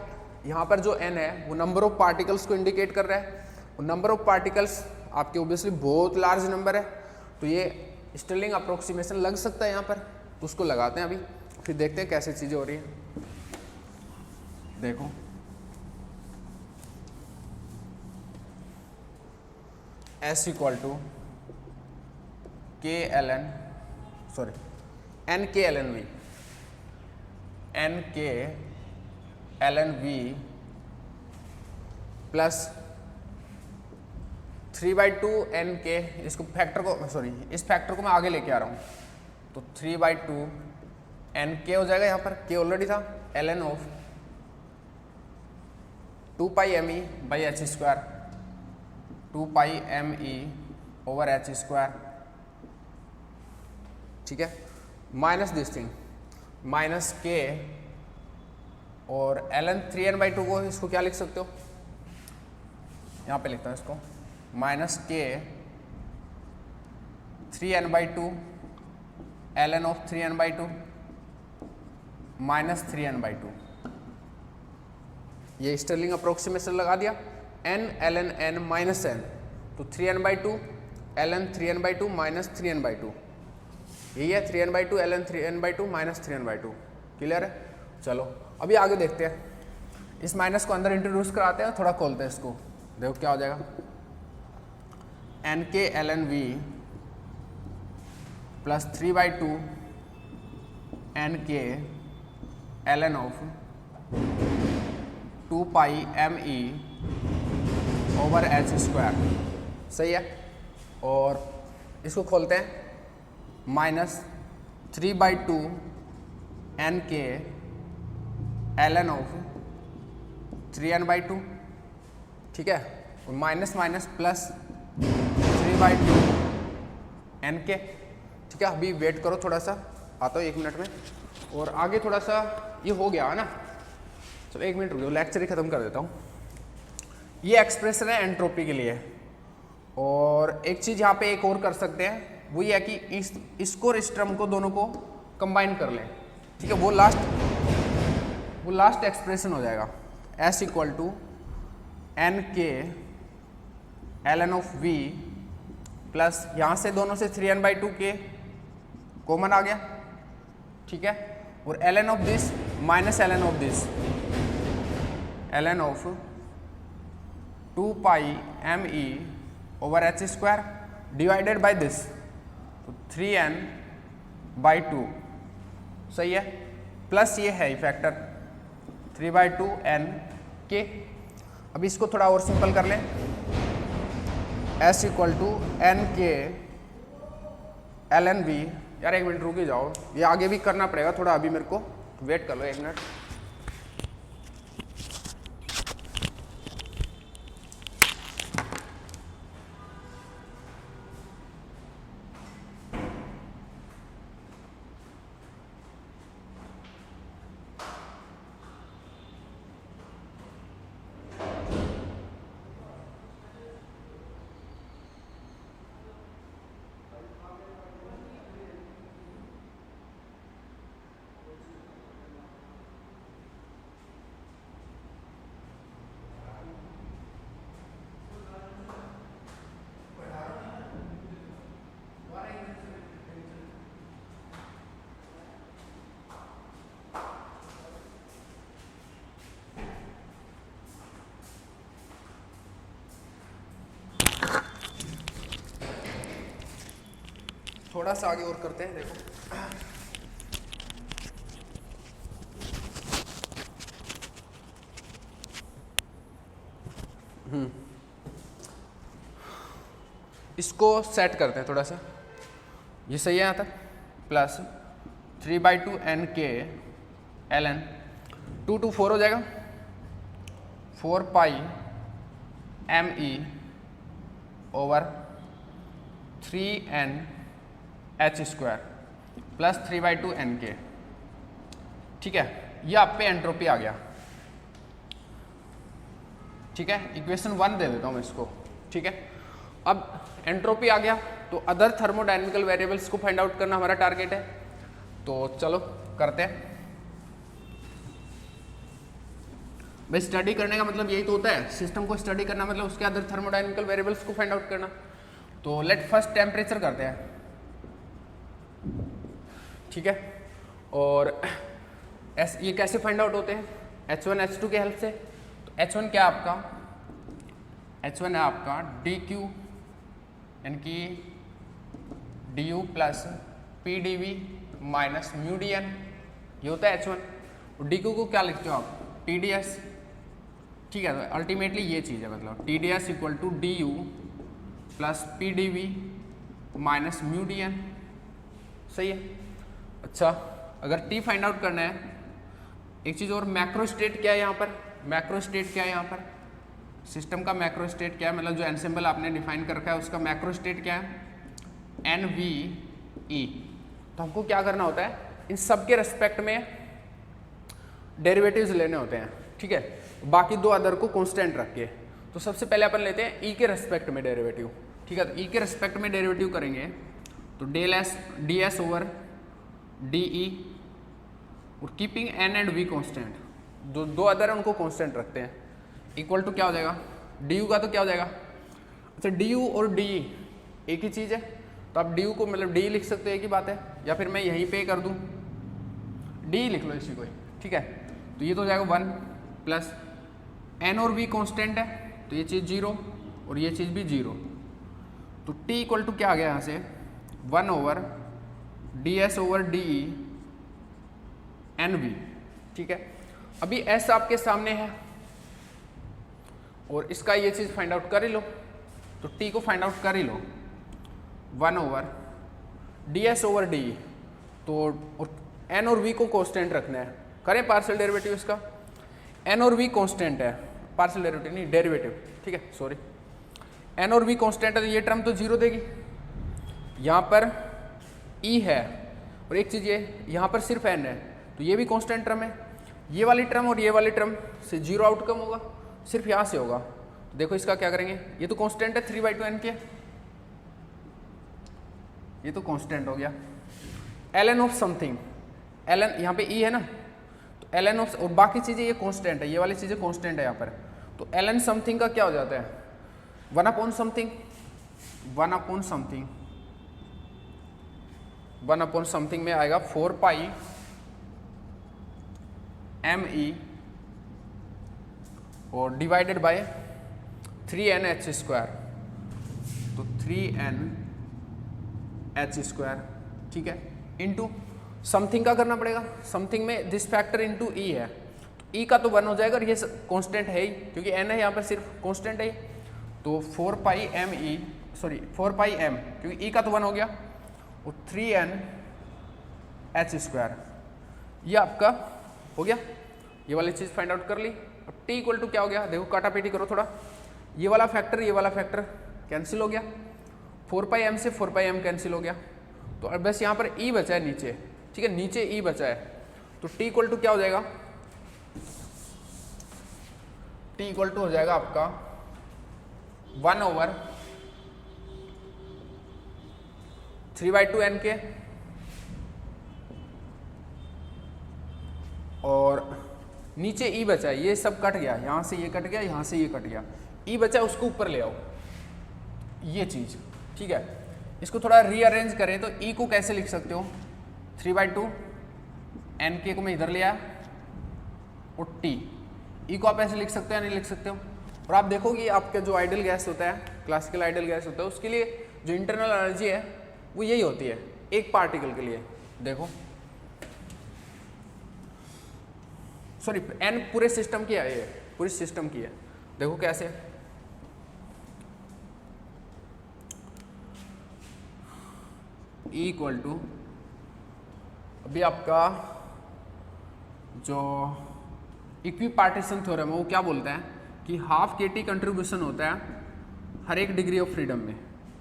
यहाँ पर जो n है वो नंबर ऑफ पार्टिकल्स को इंडिकेट कर रहा है, और नंबर ऑफ पार्टिकल्स आपके ओब्वियसली बहुत लार्ज नंबर है, तो ये स्टर्लिंग अप्रोक्सीमेशन लग सकता है यहाँ पर, तो उसको लगाते हैं अभी, फिर देखते हैं कैसे चीज़ें हो रही हैं। देखो S equal to k l n, sorry n k l n v, n k l n v plus 3/2 n k, इसको फैक्टर को, सॉरी इस फैक्टर को मैं आगे लेके आ रहा हूँ, तो 3/2 एन के हो जाएगा, यहाँ पर के ऑलरेडी था, l n of 2 pi m e by h square, 2 pi m e over h square. ठीक है, माइनस दिस थिंग, माइनस के, और ln 3n/2 को इसको क्या लिख सकते हो, यहाँ पे लिखता हूँ इसको, माइनस के 3n/2 ln of 3n/2 minus 3n/2, ये स्टर्लिंग अप्रोक्सीमेशन लगा दिया, n ln n minus n, तो 3n/2 ln 3n/2 minus 3n/2, यही है 3n/2 ln 3n/2 minus 3n/2। Clear है? चलो अभी आगे देखते हैं। इस माइनस को अंदर इंट्रोड्यूस कराते हैं, थोड़ा खोलते हैं इसको, देखो क्या हो जाएगा। n के ln v प्लस 3/2 n के ln of 2 pi me over h square. सही है? और इसको खोलते हैं, माइनस 3/2 n के ln ऑफ 3n/2। ठीक है? और माइनस माइनस प्लस 3/2 n के। ठीक है? अभी वेट करो थोड़ा सा, आता हूँ 1 मिनट में। और आगे थोड़ा सा ये हो गया है ना, चलो 1 मिनट रुको, लेक्चर ही खत्म कर देता हूँ। ये एक्सप्रेशन है एंट्रोपी के लिए। और एक चीज़ यहाँ पे एक और कर सकते हैं, वो ये है कि इसको और इस टर्म को दोनों को कंबाइन कर लें। ठीक है? वो लास्ट एक्सप्रेशन हो जाएगा s इक्वल टू n के ln ऑफ v प्लस यहाँ से दोनों से 3n/2 के कॉमन आ गया। ठीक है? और ln of this minus ln of this, ln of 2 pi me over h square divided by this, तो 3n/2। सही है? प्लस ये है फैक्टर 3/2 n के। अब इसको थोड़ा और सिंपल कर लें, s इक्वल टू n के ln v। यार 1 मिनट रुक ही जाओ, ये आगे भी करना पड़ेगा थोड़ा, अभी मेरे को वेट कर लो 1 मिनट। थोड़ा सा आगे और करते हैं, देखो इसको सेट करते हैं थोड़ा सा, ये सही है यहाँ तक। प्लस 3/2 n के ln 2 to 4 हो जाएगा, 4 पाई me over 3n h square plus 3/2 n के। ठीक है? ये आप पे एंट्रोपी आ गया। ठीक है? इक्वेशन 1 दे देता हूँ मैं इसको। ठीक है? अब एंट्रोपी आ गया, तो अदर थर्मोडायनेमिकल वेरिएबल्स को फाइंड आउट करना हमारा टारगेट है। तो चलो करते हैं भाई। स्टडी करने का मतलब यही तो होता है, सिस्टम को स्टडी करना मतलब उसके अदर थर्मोडायनेमिकल वेरिएबल्स को फाइंड आउट करना। तो लेट फर्स्ट टेम्परेचर करते हैं। ठीक है? और ये कैसे फाइंड आउट होते हैं? H1 H2 के हेल्प से। तो H1 क्या है आपका? H1 है आपका dq यानी कि du plus pdv minus mu dn, ये होता है H1। और dq को क्या लिखते हो आप? TdS। ठीक है? तो अल्टीमेटली ये चीज़ है, मतलब TdS equal to du plus pdv minus mu dn। सही है? अच्छा, अगर T फाइंड आउट करना है, एक चीज़ और, मैक्रो स्टेट क्या है यहाँ पर? मैक्रो स्टेट क्या है यहाँ पर? सिस्टम का मैक्रो स्टेट क्या है, मतलब जो एनसेम्बल आपने डिफाइन कर रखा है उसका मैक्रो स्टेट क्या है? NVE। तो हमको क्या करना होता है, इन सब के रेस्पेक्ट में डेरिवेटिव्स लेने होते हैं। ठीक है? बाकी दो अदर को कांस्टेंट रख के। तो सबसे पहले अपन लेते हैं E के रेस्पेक्ट में डेरिवेटिव। ठीक है? तो E के रेस्पेक्ट में डेरिवेटिव करेंगे तो del s ds over DE और keeping n and v constant, दो अदर है उनको कांस्टेंट रखते हैं, इक्वल टू क्या हो जाएगा? du का तो क्या हो जाएगा? अच्छा, du और de एक ही चीज़ है, तो आप du को मतलब de लिख सकते हो, एक ही बात है। या फिर मैं यहीं पे कर दूं, डी लिख लो इसी को, ठीक है। तो ये तो हो जाएगा 1 प्लस एन और वी कांस्टेंट है, तो ये चीज़ 0 और ये चीज़ भी 0। तो टी इक्वल टू क्या आ गया यहाँ से 1 over d s over d e n v, ठीक है। अभी एस आपके सामने है और इसका ये चीज़ फाइंड आउट कर ही लो, तो टी को फाइंड आउट कर ही लो 1 over d s over d ई, तो एन और वी को कांस्टेंट रखना है, करें पार्शियल डेरिवेटिव इसका। एन और वी कांस्टेंट है, पार्शियल डेरिवेटिव नहीं डेरिवेटिव, ठीक है सॉरी। एन और वी कांस्टेंट है तो ये टर्म तो 0 देगी, यहाँ पर ई है और एक चीज़ ये यहाँ पर सिर्फ एन है, तो ये भी कांस्टेंट टर्म है। ये वाली टर्म और ये वाली टर्म से 0 आउटकम होगा, सिर्फ यहाँ से होगा। तो देखो इसका क्या करेंगे, ये तो कांस्टेंट है 3/2 एन के, ये तो कांस्टेंट हो गया। L n of something, l n यहाँ पे ई है ना, तो एल एन ऑफ, और बाकी चीज़ें ये कांस्टेंट है, ये वाली चीज़ें कांस्टेंट है यहाँ पर। तो एल एन समथिंग का क्या हो जाता है 1 upon something, 1 upon something, 1 upon something में आएगा 4 पाई एम ई और divided by 3n h square, तो 3n h स्क्वायर, ठीक है, इंटू समथिंग का करना पड़ेगा, समथिंग में दिस फैक्टर इंटू ई है, ई का तो 1 हो जाएगा और ये कांस्टेंट है ही, क्योंकि n है यहाँ पर सिर्फ कांस्टेंट है, तो 4 पाई एम ई, सॉरी 4 पाई एम, क्योंकि ई का तो 1 हो गया, और 3n h स्क्वायर, ये आपका हो गया। ये वाली चीज़ फाइंड आउट कर ली। अब t इक्वल टू क्या हो गया, देखो काटापीटी करो थोड़ा, ये वाला फैक्टर कैंसिल हो गया, 4 पाई एम से 4 पाई एम कैंसिल हो गया, तो अब बस यहाँ पर e बचा है नीचे, ठीक है, नीचे e बचा है, तो t इक्वल टू क्या हो जाएगा, t इक्वल टू हो जाएगा आपका 1 ओवर 3/2 n के, और नीचे ई बचा है, ये सब कट गया, यहाँ से ये कट गया, यहाँ से ये कट गया, ई बचा उसको ऊपर ले आओ, ये चीज़, ठीक है। इसको थोड़ा रीअरेंज करें तो ई को कैसे लिख सकते हो 3/2 एन के को मैं इधर ले आया, और टी, ई को आप ऐसे लिख सकते हो या नहीं लिख सकते हो। और आप देखोगे आपका जो आइडियल गैस होता है, क्लासिकल आइडियल गैस होता है, उसके लिए जो इंटरनल एनर्जी है वो यही होती है एक पार्टिकल के लिए, देखो सॉरी एन पूरे सिस्टम की है, ये पूरी सिस्टम की है, देखो कैसे, E इक्वल टू, अभी आपका जो इक्विपार्टीशन थ्योरम है वो क्या बोलता है कि हाफ KT कंट्रीब्यूशन होता है हर एक डिग्री ऑफ फ्रीडम में,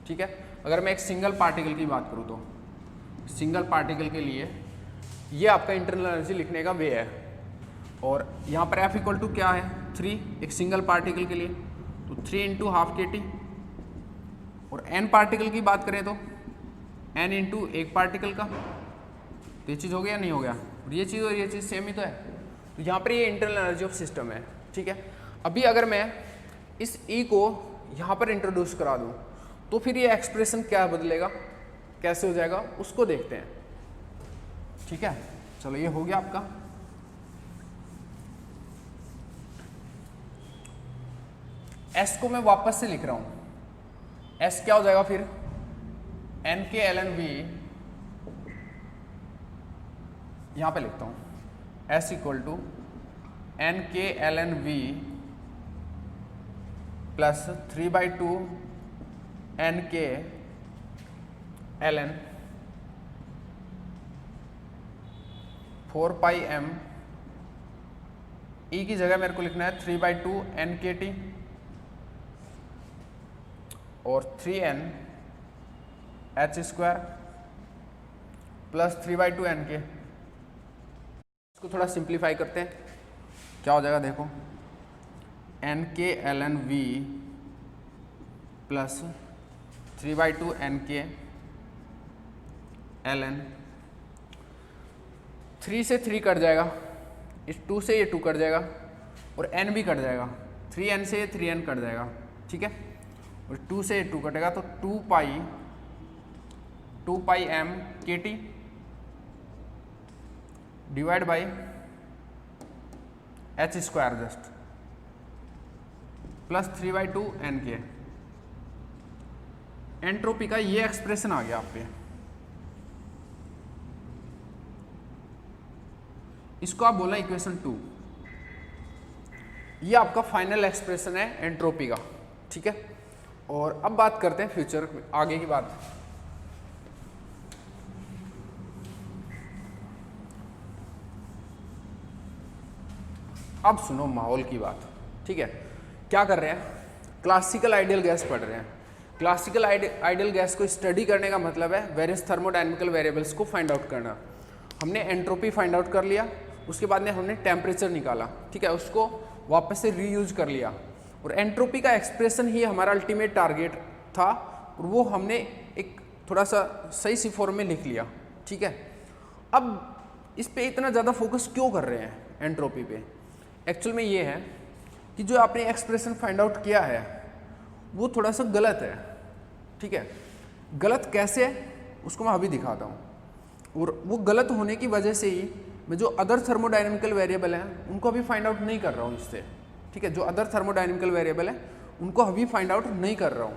ठीक है। अगर मैं एक सिंगल पार्टिकल की बात करूँ तो सिंगल पार्टिकल के लिए ये आपका इंटरनल एनर्जी लिखने का वे है, और यहाँ पर F इक्वल टू क्या है 3 एक सिंगल पार्टिकल के लिए, तो 3 इंटू हाफ KT, और n पार्टिकल की बात करें तो n इंटू एक पार्टिकल का, तो ये चीज़ हो गया नहीं हो गया, और ये चीज़ और ये चीज़ सेम ही तो है, तो यहाँ पर ये इंटरनल एनर्जी ऑफ सिस्टम है, ठीक है। अभी अगर मैं इस E को यहाँ पर इंट्रोड्यूस करा दूँ तो फिर ये एक्सप्रेशन क्या बदलेगा, कैसे हो जाएगा उसको देखते हैं, ठीक है। चलो ये हो गया आपका। S को मैं वापस से लिख रहा हूँ, S क्या हो जाएगा फिर n के ln v, यहाँ पे लिखता हूँ S इक्वल टू n के ln v प्लस 3/2 n के ln 4 पाई m, E की जगह मेरे को लिखना है 3/2 n के t और 3n h square plus 3/2 n के, इसको थोड़ा सिंप्लीफाई करते हैं, क्या हो जाएगा देखो n के ln v प्लस 3/2 n के ln, 3 से 3 कट जाएगा, इस 2 से ये 2 कट जाएगा, और n भी कट जाएगा, 3n से ये 3n कट जाएगा, ठीक है, और 2 से 2 कटेगा, तो 2 पाई m KT divide by h square just plus 3/2 n k. Entropy का ये एक्सप्रेशन आ गया आप पे, इसको आप बोला इक्वेशन 2। ये आपका फाइनल एक्सप्रेशन है एंट्रोपी का, ठीक है। और अब बात करते हैं फ्यूचर आगे की बात। अब सुनो माहौल की बात, ठीक है। क्या कर रहे हैं, क्लासिकल आइडियल गैस पढ़ रहे हैं। क्लासिकल आइडियल गैस को स्टडी करने का मतलब है वेरियस थर्मोडायनेमिकल वेरिएबल्स को फाइंड आउट करना। हमने एंट्रोपी फाइंड आउट कर लिया, उसके बाद में हमने टेम्परेचर निकाला, ठीक है, उसको वापस से रीयूज कर लिया। और एंट्रोपी का एक्सप्रेशन ही हमारा अल्टीमेट टारगेट था, और वो हमने एक थोड़ा सा सही सी फॉर्म में लिख लिया, ठीक है। अब इस पे इतना ज़्यादा फोकस क्यों कर रहे हैं एंट्रोपी पे? एक्चुअल में ये है कि जो आपने एक्सप्रेशन फाइंड आउट किया है वो थोड़ा सा गलत है, ठीक है। गलत कैसे है उसको मैं अभी दिखाता हूँ। और वो गलत होने की वजह से ही मैं जो अदर थर्मोडायनेमिकल वेरिएबल हैं उनको अभी फाइंड आउट नहीं कर रहा हूँ इससे, ठीक है। जो अदर थर्मोडायनेमिकल वेरिएबल है उनको अभी फाइंड आउट नहीं कर रहा हूँ।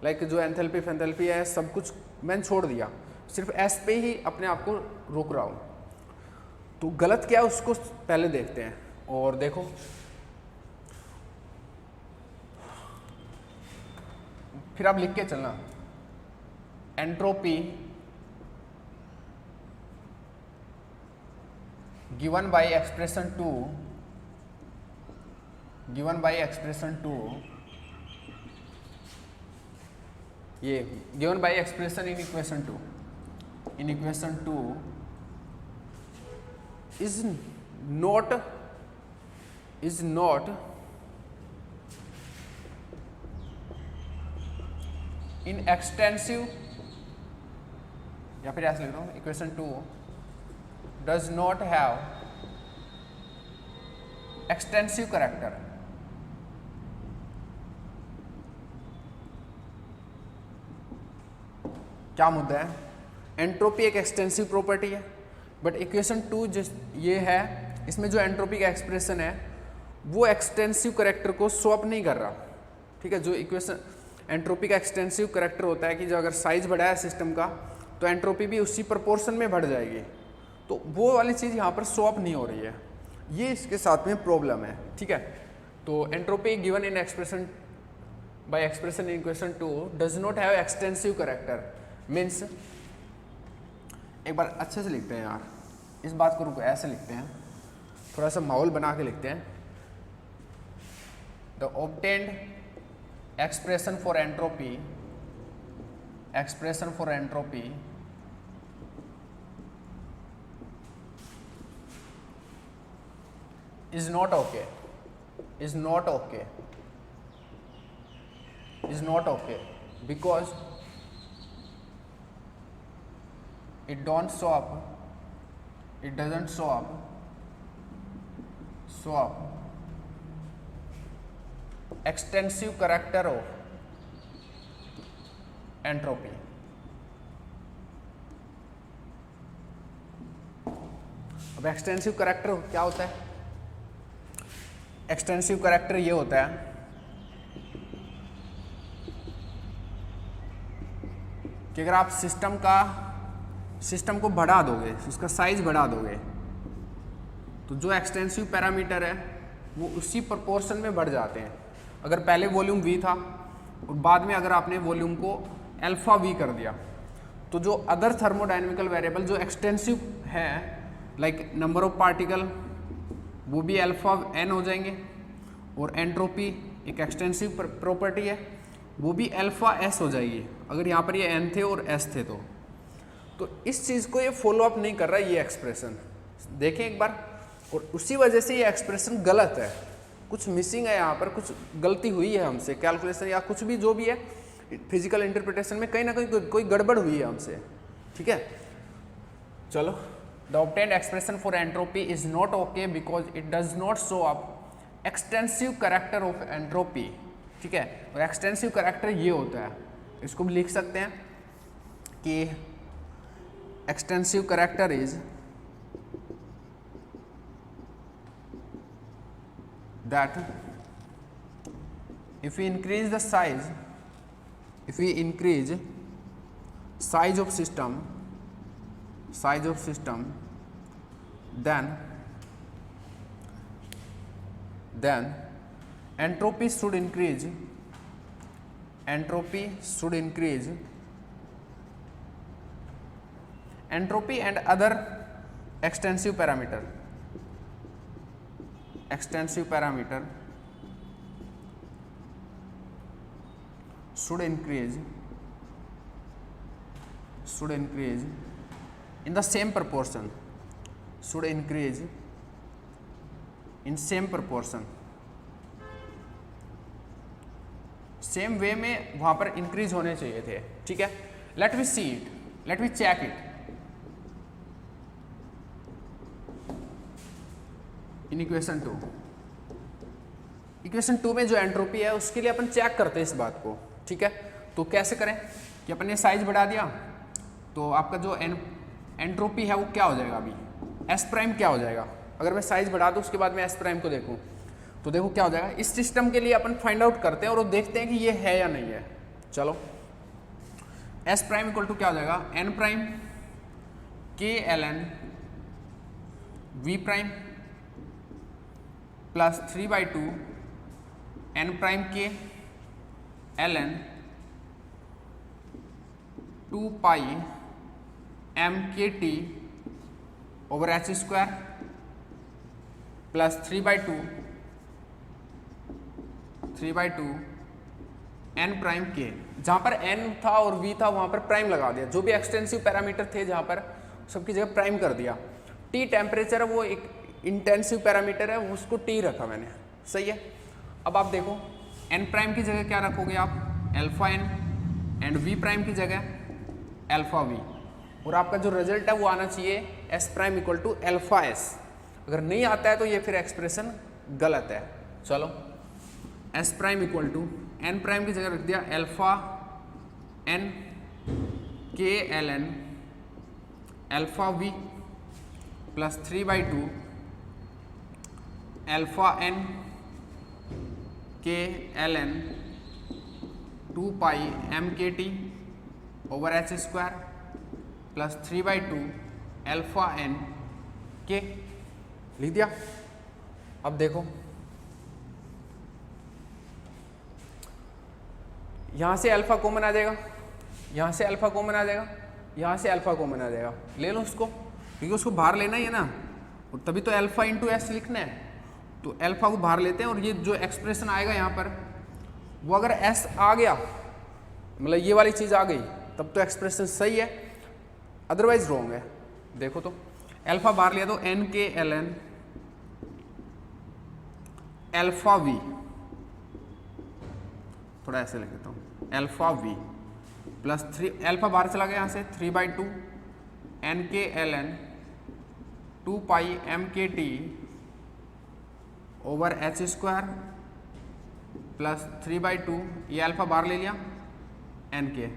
लाइक जो एंथैल्पी फैंथैल्पी है सब कुछ मैंने छोड़ दिया, सिर्फ एस पे ही अपने आप को रोक रहा हूँ। तो गलत क्या है उसको पहले देखते हैं। और देखो फिर आप लिख के चलना, एंट्रोपी गिवन बाय एक्सप्रेशन 2 ये given by expression in equation 2 is not in extensive, या फिर ऐसे लिख रहा हूँ, equation 2 does not have extensive character. क्या मुद्दा है? एंट्रोपी एक एक्सटेंसिव प्रॉपर्टी है, बट इक्वेशन 2 जिस ये है इसमें जो एंट्रोपी का एक्सप्रेशन है वो एक्सटेंसिव कैरेक्टर को स्वैप नहीं कर रहा, ठीक है। जो इक्वेशन एंट्रोपी का एक्सटेंसिव कैरेक्टर होता है कि जो अगर साइज बढ़ा है सिस्टम का तो एंट्रोपी भी उसी प्रोपोर्शन में बढ़ जाएगी, तो वो वाली चीज़ यहाँ पर स्वैप नहीं हो रही है, ये इसके साथ में प्रॉब्लम है, ठीक है। तो entropy given in expression by expression in equation 2 does not have extensive character means, एक बार अच्छे से लिखते हैं यार, इस बात को रुको ऐसे लिखते हैं, थोड़ा सा माहौल बना के लिखते हैं। The obtained expression for entropy is not okay because it doesn't show up extensive character of entropy. अब एक्सटेंसिव कैरेक्टर क्या होता है? एक्सटेंसिव कैरेक्टर ये होता है कि अगर आप सिस्टम को बढ़ा दोगे, उसका साइज बढ़ा दोगे, तो जो एक्सटेंसिव पैरामीटर है वो उसी प्रोपोर्शन में बढ़ जाते हैं। अगर पहले वॉल्यूम v था और बाद में अगर आपने वॉल्यूम को अल्फा v कर दिया, तो जो अदर थर्मोडायनेमिकल वेरिएबल जो एक्सटेंसिव है लाइक नंबर ऑफ पार्टिकल वो भी अल्फा n हो जाएंगे, और एंट्रोपी एक एक्सटेंसिव प्रॉपर्टी है वो भी अल्फा s हो जाएगी अगर यहाँ पर ये n थे और s थे तो इस चीज़ को ये फॉलो अप नहीं कर रहा ये एक्सप्रेशन, देखें एक बार। और उसी वजह से ये एक्सप्रेशन गलत है, कुछ मिसिंग है यहाँ पर, कुछ गलती हुई है हमसे, कैलकुलेशन या कुछ भी जो भी है फिजिकल इंटरप्रिटेशन में कहीं ना कहीं कोई गड़बड़ हुई है हमसे, ठीक है। चलो, the obtained expression for entropy is not okay because it does not show up extensive character of entropy, ठीक है। और एक्सटेंसिव कैरेक्टर ये होता है, इसको भी लिख सकते हैं कि extensive character is that if we increase the size, if we increase size of system, then entropy should increase, entropy and other extensive parameter should increase in the same proportion, same way में वहां पर increase होने चाहिए थे, ठीक है। Let me see it, let me check it in equation 2 में जो एंट्रोपी है उसके लिए अपन चेक करते हैं इस बात को, ठीक है। तो कैसे करें कि अपन ने साइज बढ़ा दिया तो आपका जो एंट्रोपी है वो क्या हो जाएगा, अभी एस प्राइम क्या हो जाएगा। अगर मैं साइज बढ़ा दूं उसके बाद मैं एस प्राइम को देखूं तो देखो क्या हो जाएगा। इस सिस्टम के लिए अपन फाइंड आउट करते हैं और वो देखते हैं कि ये है या नहीं है। चलो एस प्राइम इक्वल टू क्या हो जाएगा, n prime k l n v prime plus 3/2 n prime k l n 2 pi m k t over h square plus 3/2 n prime k, जहां पर एन था और वी था वहां पर प्राइम लगा दिया, जो भी एक्सटेंसिव पैरामीटर थे जहां पर सबकी जगह प्राइम कर दिया। टी टेम्परेचर है, वो एक इंटेंसिव पैरामीटर है, उसको टी रखा मैंने, सही है। अब आप देखो एन प्राइम की जगह क्या रखोगे आप, alpha n, and v prime की जगह अल्फा वी, और आपका जो रिजल्ट है वो आना चाहिए s prime equal to alpha s. अगर नहीं आता है तो ये फिर एक्सप्रेशन गलत है। चलो s prime equal to n prime की जगह रख दिया alpha n k l n alpha v plus 3/2 alpha n k l n 2 pi m k t over h square plus 3/2 alpha n k, लिख दिया। अब देखो यहाँ से अल्फा कॉमन आ जाएगा, यहाँ से अल्फा कॉमन आ जाएगा, यहाँ से अल्फा कॉमन आ जाएगा, ले लो उसको, क्योंकि उसको बाहर लेना ही है ना, और तभी तो अल्फा इंटू एस लिखना है। तो अल्फा को बाहर लेते हैं और ये जो एक्सप्रेशन आएगा यहाँ पर वो अगर एस आ गया, मतलब ये वाली चीज़ आ गई, तब तो एक्सप्रेशन सही है, अदरवाइज रॉन्ग है। देखो तो अल्फा बाहर लिया तो N k l n alpha we, थोड़ा ऐसे लिख देता हूँ, अल्फा वी प्लस 3, अल्फा बाहर चला गया यहाँ से 3/2 n k l n 2 pi m k t over h square plus 3/2, ये अल्फा बाहर ले लिया एन के,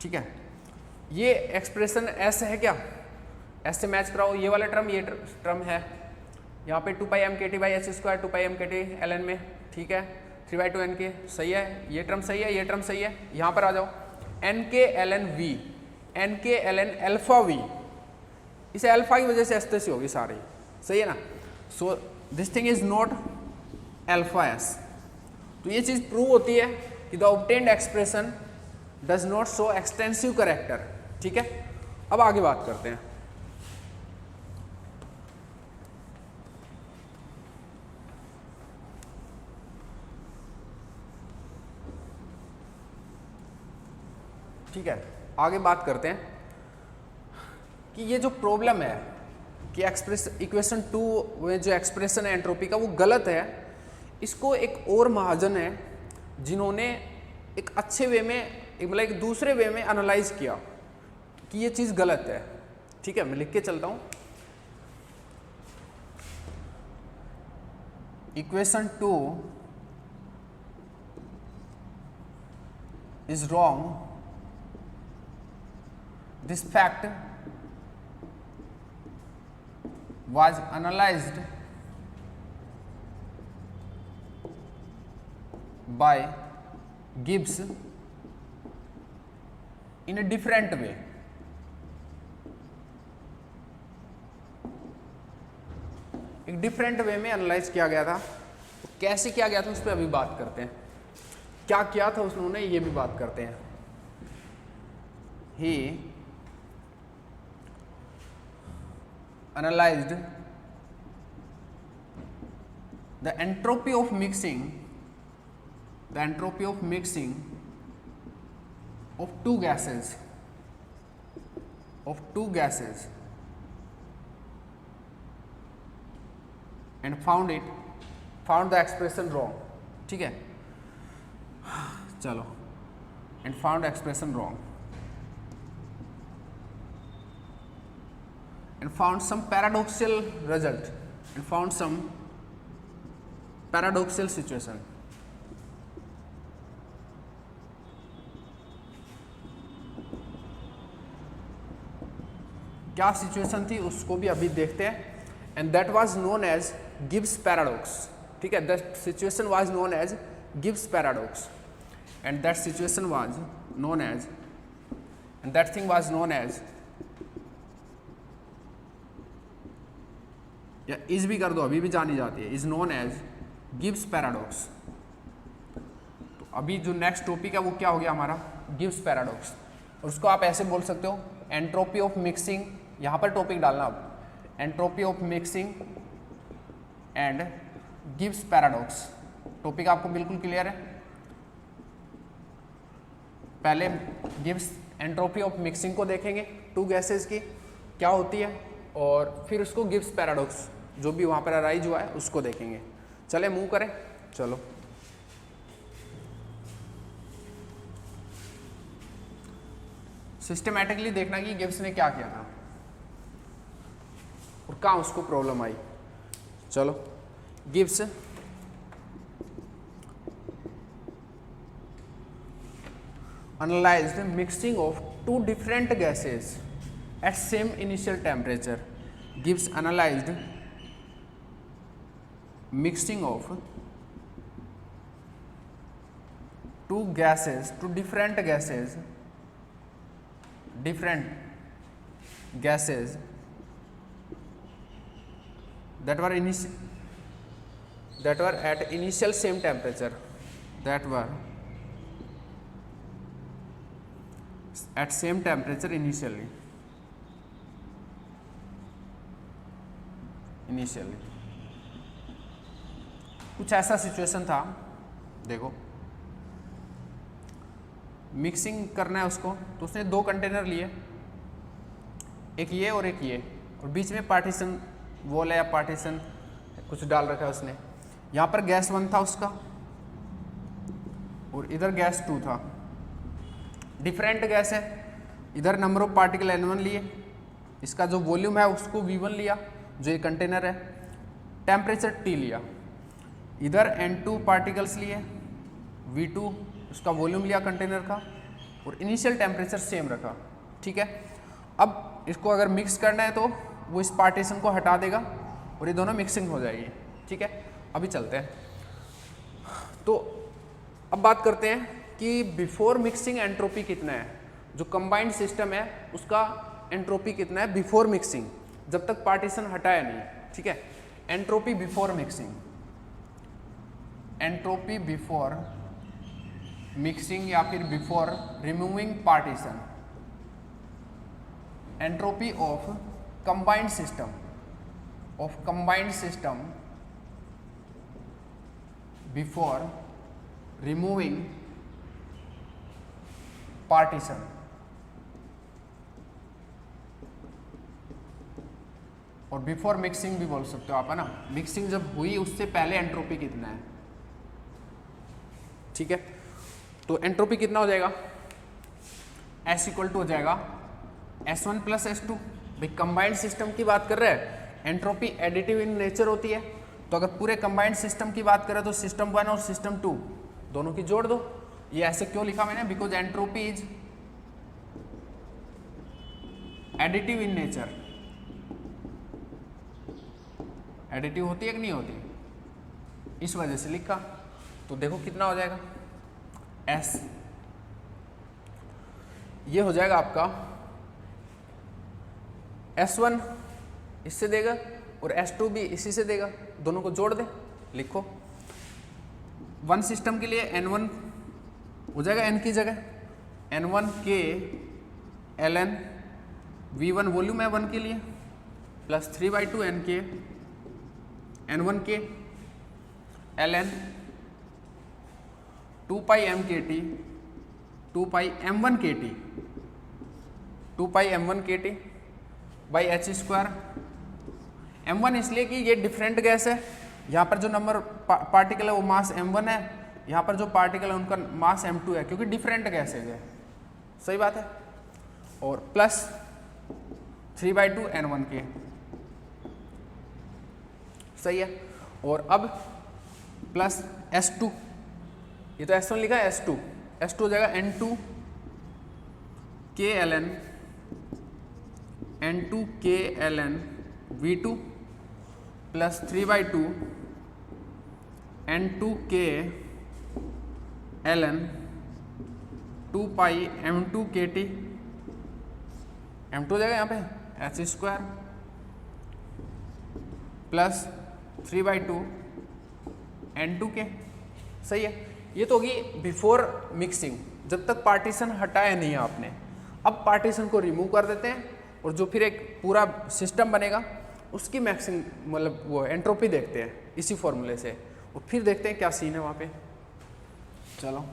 ठीक है। ये एक्सप्रेशन एस है क्या, एस से मैच कराओ, ये वाला टर्म ये टर्म है यहाँ पे 2 pi m k t by h square 2 pi m k t l n में, ठीक है। 3/2 एन के सही है, ये टर्म सही है, ये टर्म सही है। यहाँ पर आ जाओ N k l n v, n k l n alpha we, इसे अल्फा की वजह से एस सी होगी सारी, सही है ना। So this thing is not alpha S. तो ये चीज़ प्रूव होती है कि the obtained expression does not show extensive character, ठीक है। अब आगे बात करते हैं। ठीक है, आगे बात करते हैं कि ये जो प्रॉब्लम है कि इक्वेशन 2 में जो एक्सप्रेशन है एंट्रोपी का वो गलत है, इसको एक और महाजन है जिन्होंने एक अच्छे वे में, मतलब एक दूसरे वे में एनालाइज किया कि ये चीज़ गलत है, ठीक है। मैं लिख के चलता हूँ, equation 2 is wrong, this fact was analyzed by Gibbs in a different way. एक डिफरेंट वे में एनालाइज किया गया था। तो कैसे किया गया था उस पर अभी बात करते हैं। क्या किया था उन्होंने ये भी बात करते हैं। He analysed the entropy of mixing of two gases and found the expression wrong। ठीक है, चलो, and found expression wrong and found some paradoxical result and found some paradoxical situation। क्या सिचुएशन थी उसको भी अभी देखते हैं। And that was known as Gibbs paradox. ठीक है, that situation was known as Gibbs paradox and that situation was known as and that thing was known as, या इज भी कर दो, अभी भी जानी जाती है, is known as Gibbs paradox. तो अभी जो नेक्स्ट टॉपिक है वो क्या हो गया हमारा, गिब्स पैराडॉक्स। और उसको आप ऐसे बोल सकते हो, एंट्रोपी ऑफ मिक्सिंग, यहाँ पर टॉपिक डालना अब, entropy of mixing and Gibbs paradox. Topic आपको बिल्कुल क्लियर है। पहले गिब्स एंट्रोपी ऑफ मिक्सिंग को देखेंगे, टू गैसेस की क्या होती है, और फिर उसको गिब्स पैराडॉक्स जो भी वहाँ पर अराइज हुआ है उसको देखेंगे। चले मूव करें, चलो। सिस्टमैटिकली देखना कि गिब्स ने क्या किया था और कहाँ उसको प्रॉब्लम आई। चलो, Gibbs analyzed mixing of two different gases at same initial temperature। Gibbs analyzed mixing of two different gases that were at initial same temperature, at same temperature initially। कुछ ऐसा सिचुएशन था, देखो मिक्सिंग करना है उसको, तो उसने दो कंटेनर लिए, एक ये और एक ये, और बीच में पार्टीशन वॉल है या पार्टीशन कुछ डाल रखा है उसने। यहाँ पर गैस 1 था उसका और इधर गैस 2 था। डिफरेंट गैस है, इधर नंबर ऑफ पार्टिकल N1 लिए, इसका जो वॉल्यूम है उसको V1 लिया जो ये कंटेनर है, टेम्परेचर T लिया, इधर N2 पार्टिकल्स लिए, V2 उसका वॉल्यूम लिया कंटेनर का, और इनिशियल टेम्परेचर सेम रखा। ठीक है, अब इसको अगर मिक्स करना है तो वो इस पार्टीशन को हटा देगा और ये दोनों मिक्सिंग हो जाएगी। ठीक है, अभी चलते हैं। तो अब बात करते हैं कि बिफोर मिक्सिंग एंट्रोपी कितना है, जो कंबाइंड सिस्टम है उसका एंट्रोपी कितना है बिफोर मिक्सिंग, जब तक पार्टीशन हटाया नहीं। ठीक है, entropy before mixing, entropy before mixing या फिर before removing partition, entropy of combined system before removing partition. और बिफोर मिक्सिंग भी बोल सकते हो आप, है ना। मिक्सिंग जब हुई उससे पहले एंट्रोपी कितना है। ठीक है, तो एंट्रोपी कितना हो जाएगा, S इक्वल टू हो जाएगा S1 प्लस S2। भाई कंबाइंड सिस्टम की बात कर रहे हैं, एंट्रोपी एडिटिव इन नेचर होती है, तो अगर पूरे कंबाइंड सिस्टम की बात करें तो सिस्टम 1 और सिस्टम 2 दोनों की जोड़ दो। ये ऐसे क्यों लिखा मैंने, because entropy is additive in nature. Additive होती है कि नहीं होती, इस वजह से लिखा। तो देखो कितना हो जाएगा, S ये हो जाएगा आपका S1 इससे देगा और S2 भी इसी से देगा, दोनों को जोड़ दे, लिखो। वन सिस्टम के लिए N1 हो जाएगा N की जगह N1 K ln V1 volume है 1 के लिए plus 3/2 NK N1 K ln 2 pi MKT 2 pi M1 KT 2 pi M1 KT by H square. M1 इसलिए कि ये डिफरेंट गैस है, यहाँ पर जो नंबर पार्टिकल है वो मास M1 है, यहाँ पर जो पार्टिकल है उनका मास M2 है, क्योंकि डिफरेंट गैस है ये, सही बात है। और प्लस 3/2 N1 के, सही है। और अब प्लस S2, ये तो S1 लिखा है, S2 हो जाएगा N2 K ln N2 K ln V2 plus 3/2 N2 K ln 2 pi M2 KT, M2 हो जाएगा यहाँ पे H square plus 3/2 N2 K, सही है। ये तो होगी बिफोर मिक्सिंग, जब तक पार्टीशन हटाया नहीं है आपने। अब पार्टीशन को रिमूव कर देते हैं और जो फिर एक पूरा सिस्टम बनेगा उसकी मैक्सिंग मतलब वो एंट्रोपी देखते हैं इसी फॉर्मूले से, और फिर देखते हैं क्या सीन है वहाँ पे। चलो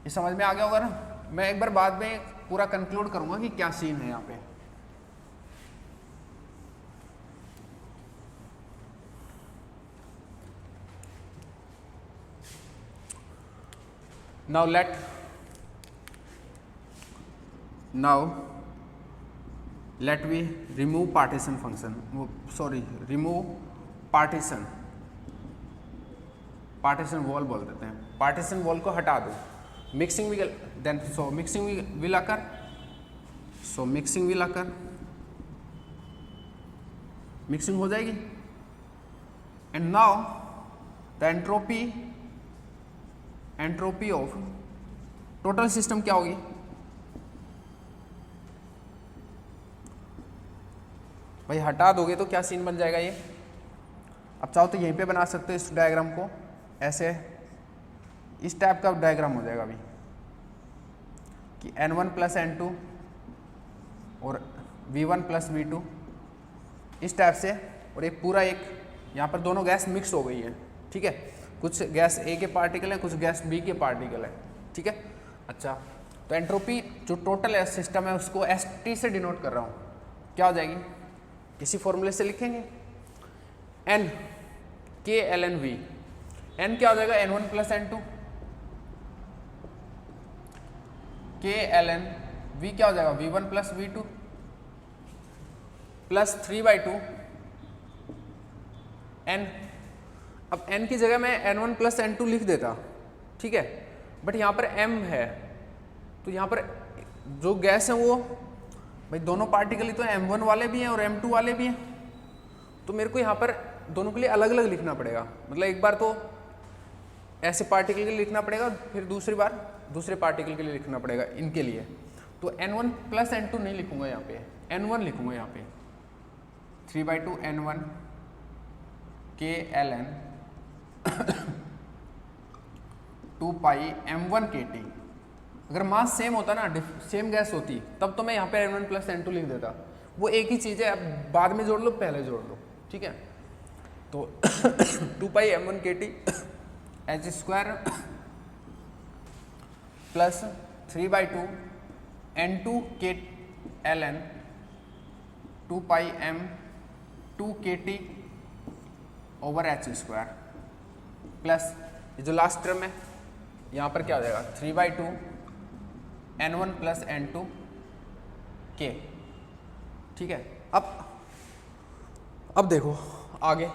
ये समझ में आ गया होगा ना। मैं एक बार बाद में पूरा कंक्लूड करूँगा कि क्या सीन है यहाँ पे। Now let we remove partition function, sorry remove partition wall बोल देते हैं। partition wall को हटा दो, mixing will then so mixing will occur, mixing हो जाएगी। and now the entropy of total system क्या होगी, भाई हटा दोगे तो क्या सीन बन जाएगा ये। अब चाहो तो यहीं पे बना सकते हो इस डायग्राम को, ऐसे इस टाइप का डायग्राम हो जाएगा अभी कि N1 प्लस N2 और V1 प्लस V2 इस टाइप से, और एक पूरा एक यहाँ पर दोनों गैस मिक्स हो गई है, ठीक है। कुछ गैस A के पार्टिकल है, कुछ गैस B के पार्टिकल है, ठीक है। अच्छा, तो एंट्रोपी जो टोटल है सिस्टम है उसको ST से डिनोट कर रहा हूँ, क्या हो जाएगी, इसी फॉर्मूले से लिखेंगे। N K ln V, N क्या हो जाएगा N1 plus N2, K ln V क्या हो जाएगा V1 plus V2 plus 3/2 N। अब N की जगह मैं N1 प्लस N2 लिख देता, ठीक है, बट यहाँ पर M है, तो यहाँ पर जो गैस है वो भाई दोनों पार्टिकल ही तो M1 वाले भी हैं और M2 वाले भी हैं, तो मेरे को यहाँ पर दोनों के लिए अलग अलग लिखना पड़ेगा। मतलब एक बार तो ऐसे पार्टिकल के लिए लिखना पड़ेगा, फिर दूसरी बार दूसरे पार्टिकल के लिए लिखना पड़ेगा इनके लिए। तो N1 प्लस N2 नहीं लिखूंगा यहाँ पे, N1 लिखूंगा यहाँ पे 3/2 N1 K ln 2 pi M1 KT। अगर मास सेम होता ना, सेम गैस होती, तब तो मैं यहाँ पे N1 प्लस N2 लिख देता। वो एक ही चीज़ है, अब बाद में जोड़ लो पहले जोड़ लो, ठीक है। तो 2 pi M1 KT H square plus 3/2 N2 K ln 2 pi M2 KT over H square plus ये जो लास्ट टर्म है यहाँ पर क्या हो जाएगा 3/2 N1 प्लस N2 K, ठीक है। अब देखो आगे,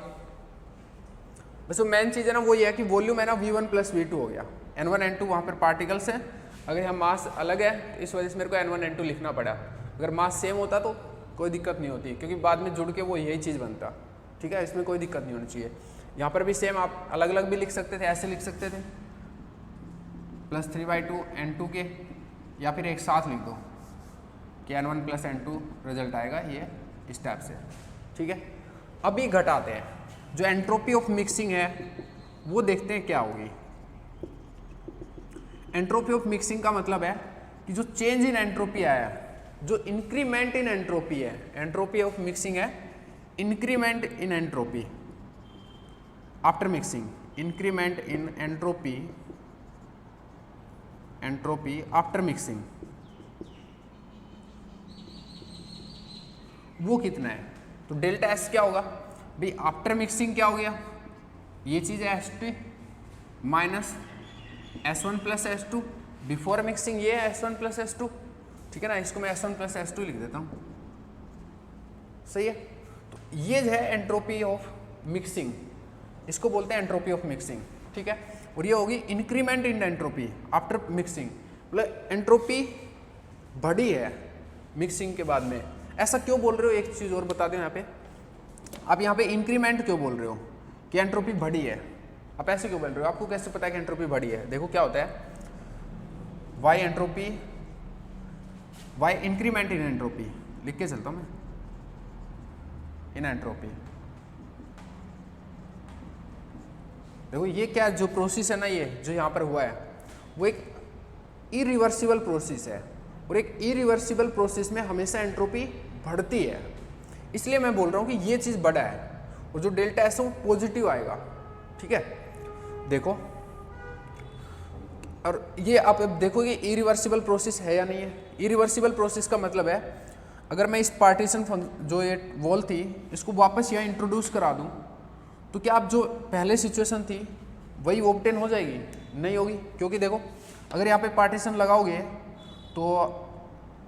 वैसे मेन चीज़ है ना वो ये है कि वॉल्यूम है ना V1 प्लस V2 हो गया, N1 N2 वहाँ पर पार्टिकल्स हैं। अगर यहाँ मास अलग है तो इस वजह से मेरे को N1 N2 लिखना पड़ा। अगर मास सेम होता तो कोई दिक्कत नहीं होती, क्योंकि बाद में जुड़ के वो यही चीज़ बनता, ठीक है, इसमें कोई दिक्कत नहीं होनी चाहिए। यहाँ पर भी सेम आप अलग अलग भी लिख सकते थे, ऐसे लिख सकते थे +3/2 N2 के, या फिर एक साथ लिख दो कि N1 + N2 रिजल्ट आएगा ये इस टाइप से। ठीक है, अभी घटाते हैं, जो एंट्रोपी ऑफ मिक्सिंग है वो देखते हैं क्या होगी। एंट्रोपी ऑफ मिक्सिंग का मतलब है कि जो चेंज इन एंट्रोपी आया, जो इंक्रीमेंट इन एंट्रोपी है, एंट्रोपी ऑफ मिक्सिंग है increment in entropy after mixing, increment in entropy, entropy after mixing, वो कितना है। तो डेल्टा एस क्या होगा भाई, आफ्टर मिक्सिंग क्या हो गया, ये चीज है H2 minus S1 + S2, before mixing ये है S1 + S2। ठीक है ना, इसको मैं S1 + S2 लिख देता हूं, सही है। तो ये है एंट्रोपी ऑफ मिक्सिंग, इसको बोलते हैं एंट्रोपी ऑफ मिक्सिंग। ठीक है, और ये होगी increment in entropy after mixing, मतलब एंट्रोपी बढ़ी है मिक्सिंग के बाद में। ऐसा क्यों बोल रहे हो, एक चीज और बता दें यहाँ पे, आप यहाँ पे इंक्रीमेंट क्यों बोल रहे हो कि एंट्रोपी बढ़ी है, आप ऐसे क्यों बोल रहे हो, आपको कैसे पता है कि एंट्रोपी बढ़ी है। देखो क्या होता है, why entropy, why increment in entropy, लिख के चलता हूं मैं, इन एंट्रोपी। देखो ये क्या जो प्रोसेस है ना, ये जो यहाँ पर हुआ है वो एक इरिवर्सिबल प्रोसेस है, और एक इरिवर्सिबल प्रोसेस में हमेशा एंट्रोपी बढ़ती है, इसलिए मैं बोल रहा हूँ कि ये चीज़ बड़ा है, और जो डेल्टा एस है वो पॉजिटिव आएगा। ठीक है, देखो, और ये आप अब देखो कि इरिवर्सिबल प्रोसेस है या नहीं है। इरिवर्सिबल प्रोसेस का मतलब है अगर मैं इस पार्टीशन जो ये वॉल थी इसको वापस यहाँ इंट्रोड्यूस करा दूँ, तो क्या आप जो पहले सिचुएशन थी वही ऑब्टेन हो जाएगी, नहीं होगी, क्योंकि देखो अगर यहाँ पे पार्टीशन लगाओगे तो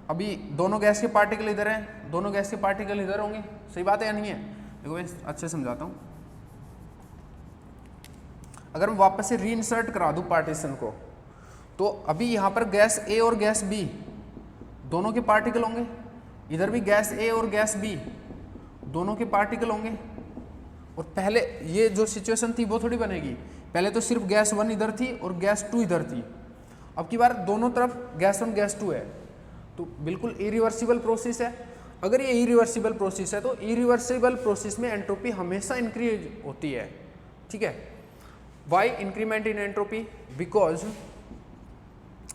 अभी दोनों गैस के पार्टिकल इधर हैं, दोनों गैस के पार्टिकल इधर होंगे, सही बात है या नहीं है। देखो मैं अच्छे समझाता हूँ, अगर मैं वापस से रीइंसर्ट करा दूँ पार्टीशन को, तो अभी यहाँ पर गैस ए और गैस बी दोनों के पार्टिकल होंगे, इधर भी गैस ए और गैस बी दोनों के पार्टिकल होंगे, और पहले ये जो सिचुएशन थी वो थोड़ी बनेगी, पहले तो सिर्फ गैस 1 इधर थी और गैस 2 इधर थी, अब की बार दोनों तरफ गैस 1 गैस 2 है, तो बिल्कुल इरिवर्सिबल प्रोसेस है। अगर ये इरिवर्सिबल प्रोसेस है तो इरिवर्सिबल प्रोसेस में एंट्रोपी हमेशा इंक्रीज होती है। ठीक है, why increment in entropy, because,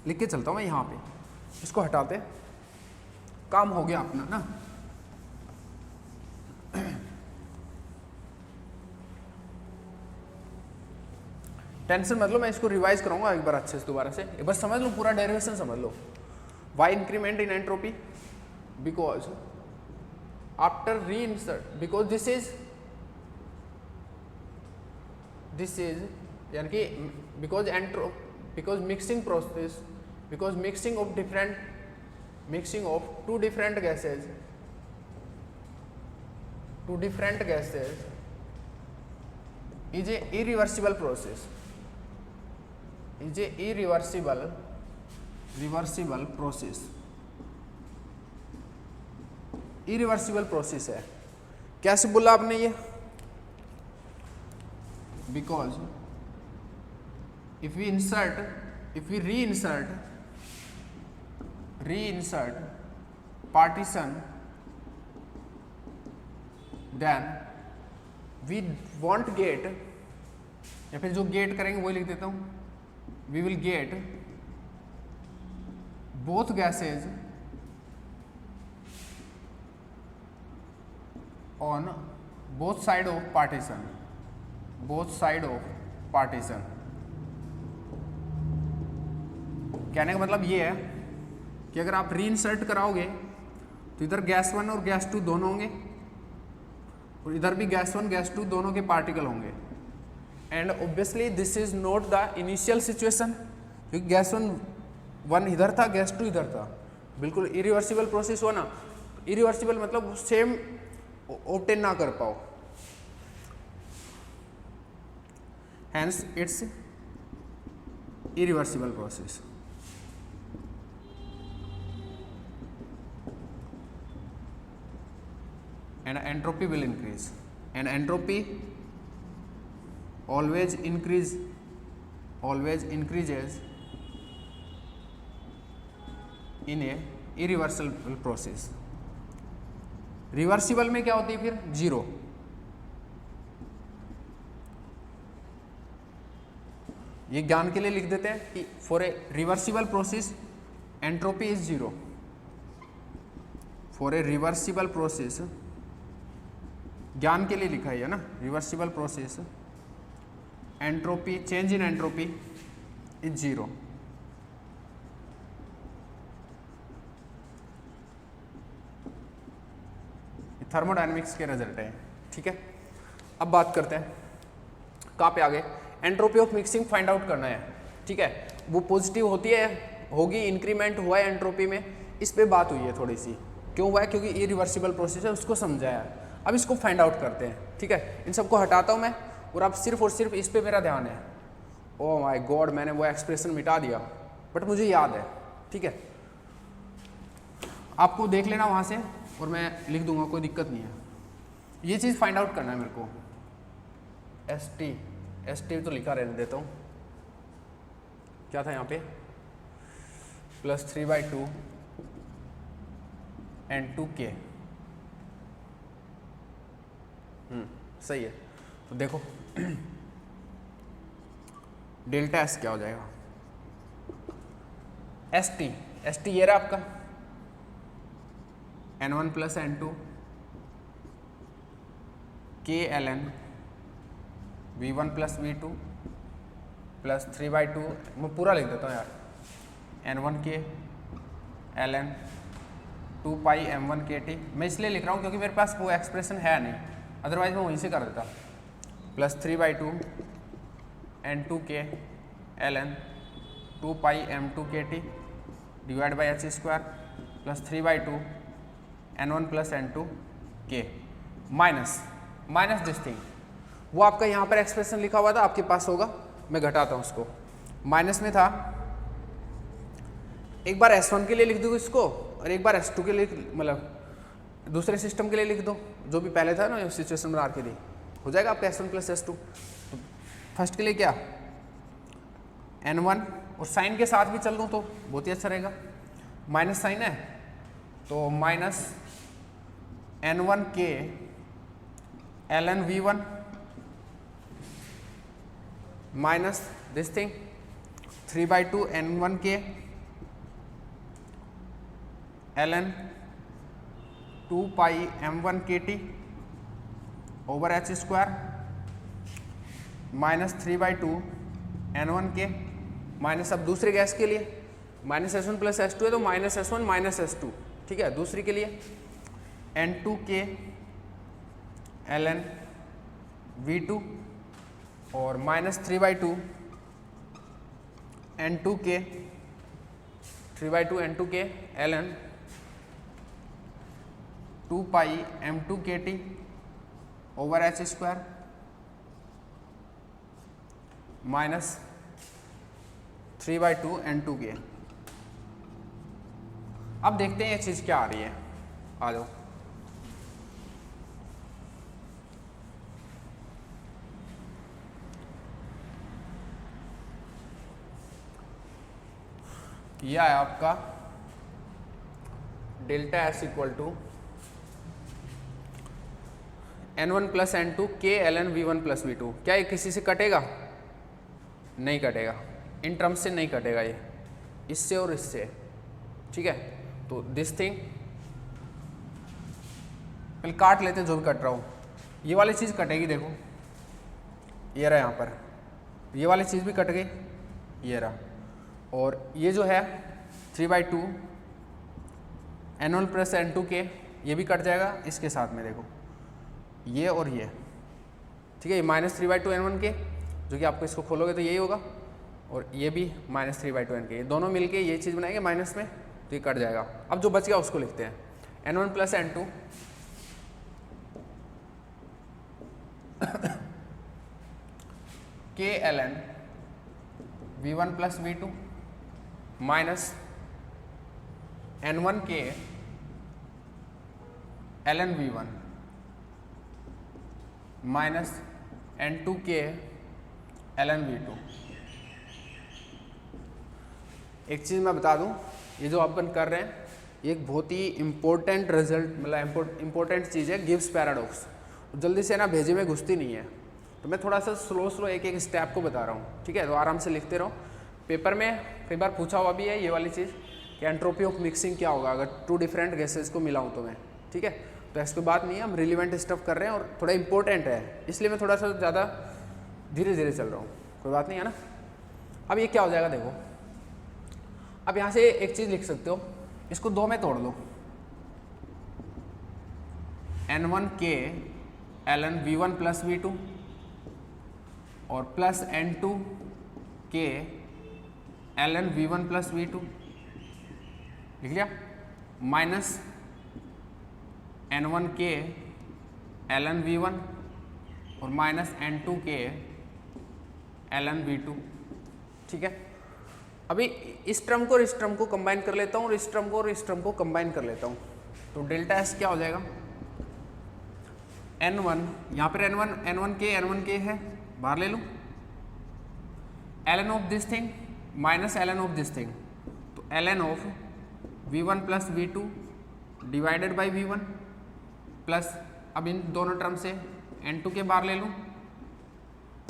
लिख के चलता हूँ मैं यहाँ पे, इसको हटाते, काम हो गया अपना ना। टेंशन मतलब मैं इसको रिवाइज कराऊंगा एक बार अच्छे से दोबारा से, एक बार समझ लो, पूरा डेरिवेशन समझ लो। Why increment in entropy because after reinsert, because this is यानी कि because mixing process, because mixing of two different gases is a irreversible process, is a reversible process है। कैसे बोला आपने ये, because if we reinsert partition, then we won't get, या फिर जो गेट करेंगे वही लिख देता हूं, we will get both gases on both side of partition, कहने का मतलब ये है कि अगर आप रीइंसर्ट कराओगे तो इधर गैस 1 और गैस 2 दोनों होंगे, और इधर भी गैस 1 गैस 2 दोनों के पार्टिकल होंगे, and obviously this is not the initial situation, क्योंकि गैस 1 इधर था, गैस 2 इधर था, बिल्कुल इरिवर्सिबल प्रोसेस हुआ ना। इरिवर्सिबल मतलब सेम ऑब्टेन ना कर पाओ, hence it's irreversible process. and entropy will increase, and entropy always increases in a irreversible process। Reversible में क्या होती है फिर? जीरो। ये ज्ञान के लिए लिख देते हैं कि for a reversible process entropy is zero. For a reversible process, ज्ञान के लिए लिखा है ना, reversible process entropy, change in entropy is zero. Thermodynamics के रिजल्ट है, ठीक है। अब बात करते हैं कहाँ पे आगे, entropy of mixing find out करना है, ठीक है। वो पॉजिटिव होती है, होगी, इंक्रीमेंट हुआ है एंट्रोपी में, इस पे बात हुई है थोड़ी सी। क्यों हुआ है? क्योंकि ये रिवर्सिबल प्रोसेस है, उसको समझाया। अब इसको फाइंड आउट करते हैं, ठीक है। इन सबको हटाता हूँ मैं, और अब सिर्फ और सिर्फ इस पे मेरा ध्यान है। ओह माय गॉड, मैंने वो एक्सप्रेशन मिटा दिया, बट मुझे याद है, ठीक है। आपको देख लेना वहाँ से, और मैं लिख दूंगा, कोई दिक्कत नहीं है। ये चीज़ फाइंड आउट करना है मेरे को। एस टी तो लिखा रहने देता हूँ, क्या था यहाँ पे, +3/2 N2K। सही है। तो देखो डेल्टा एस क्या हो जाएगा, एस टी ये रहा आपका N1 + N2 KLN V1 + V2 +3/2, मैं पूरा लिख देता हूँ यार, N1K LN 2πm1KT। मैं इसलिए लिख रहा हूँ क्योंकि मेरे पास वो एक्सप्रेशन है नहीं, अदरवाइज मैं वहीं से कर देता। +3/2 N2K LN 2πm2KT /h² +3/2 N1 + N2K minus this thing. वो आपका यहाँ पर एक्सप्रेशन लिखा हुआ था, आपके पास होगा, मैं घटाता हूँ उसको। माइनस में था, एक बार S1 के लिए लिख दो इसको, और एक बार S2 के लिए, मतलब दूसरे सिस्टम के लिए लिख दो, जो भी पहले था ना सिचुएशन बना के दी, हो जाएगा आपका S1 + S2। तो फर्स्ट के लिए क्या, N1, और साइन के साथ भी चल दूँ तो बहुत ही अच्छा रहेगा, माइनस साइन है, तो -N1K LN V1 minus this thing 3/2 N1K LN 2πm1KT /h² -3/2 N1K minus. अब दूसरे गैस के लिए -S1 + S2 है, तो -S1 - S2, ठीक है। दूसरी के लिए N2K LN V2 और -3/2 N2K 3/2 N2K LN 2πm2KT /h² -3/2 N2K। अब देखते हैं ये चीज़ क्या आ रही है, आ जाओ। यह है आपका delta s equal to N1 + N2 K LN V1 + V2। क्या ये किसी से कटेगा? नहीं कटेगा, इन टर्म्स से नहीं कटेगा, ये इससे और इससे, ठीक है। तो दिस थिंग पहले काट लेते हैं, जो भी कट रहा हूँ। ये वाली चीज़ कटेगी, देखो ये रहा, यहाँ पर ये वाली चीज़ भी कट गई, ये रहा। और ये जो है 3/2 N1 + N2K, ये भी कट जाएगा इसके साथ में, देखो ये और ये, ठीक है। ये -3/2 N1K, जो कि आपको इसको खोलोगे तो यही होगा, और ये भी -3/2 N2K, ये दोनों मिलके ये चीज़ बनाएंगे माइनस में, तो ये कट जाएगा। अब जो बच गया उसको लिखते हैं, N1 + N2 K LN V1 + V2 minus N1K LN V1 minus N2K ln(V2)। एक चीज़ मैं बता दूं, ये जो अपन कर रहे हैं ये एक बहुत ही इम्पोर्टेंट रिजल्ट, मतलब इम्पोर्टेंट चीज़ है, गिब्स पैराडॉक्स। जल्दी से ना भेजे में घुसती नहीं है, तो मैं थोड़ा सा स्लो एक एक स्टेप को बता रहा हूँ, ठीक है। तो आराम से लिखते रहो। पेपर में कई बार पूछा हुआ भी है ये वाली चीज़ कि एंट्रोपी ऑफ मिक्सिंग क्या होगा अगर टू डिफरेंट गैसेज को मिलाऊँ तो मैं, ठीक है। तो ऐसी कोई बात नहीं है, हम रिलेवेंट स्टफ कर रहे हैं और थोड़ा इंपॉर्टेंट है, इसलिए मैं थोड़ा सा ज़्यादा धीरे धीरे चल रहा हूँ, कोई बात नहीं है ना। अब ये क्या हो जाएगा देखो, अब यहाँ से एक चीज़ लिख सकते हो, इसको दो में तोड़ दो, N1K ln(V1 + V2) और प्लस N2K ln(V1 + V2) लिख लिया, माइनस N1K ln(V1) और माइनस N2K ln(V2), ठीक है। अभी इस टर्म को और इस टर्म को कंबाइन कर लेता हूँ और इस टर्म को और इस टर्म को कंबाइन कर लेता हूँ, तो डेल्टा S क्या हो जाएगा, N1, यहाँ पर N1K है, बाहर ले लूँ, ln of this thing minus ln of this thing, तो ln of V1 + V2 divided by V1 plus, अब इन दोनों टर्म से N2 के बाहर ले लूँ,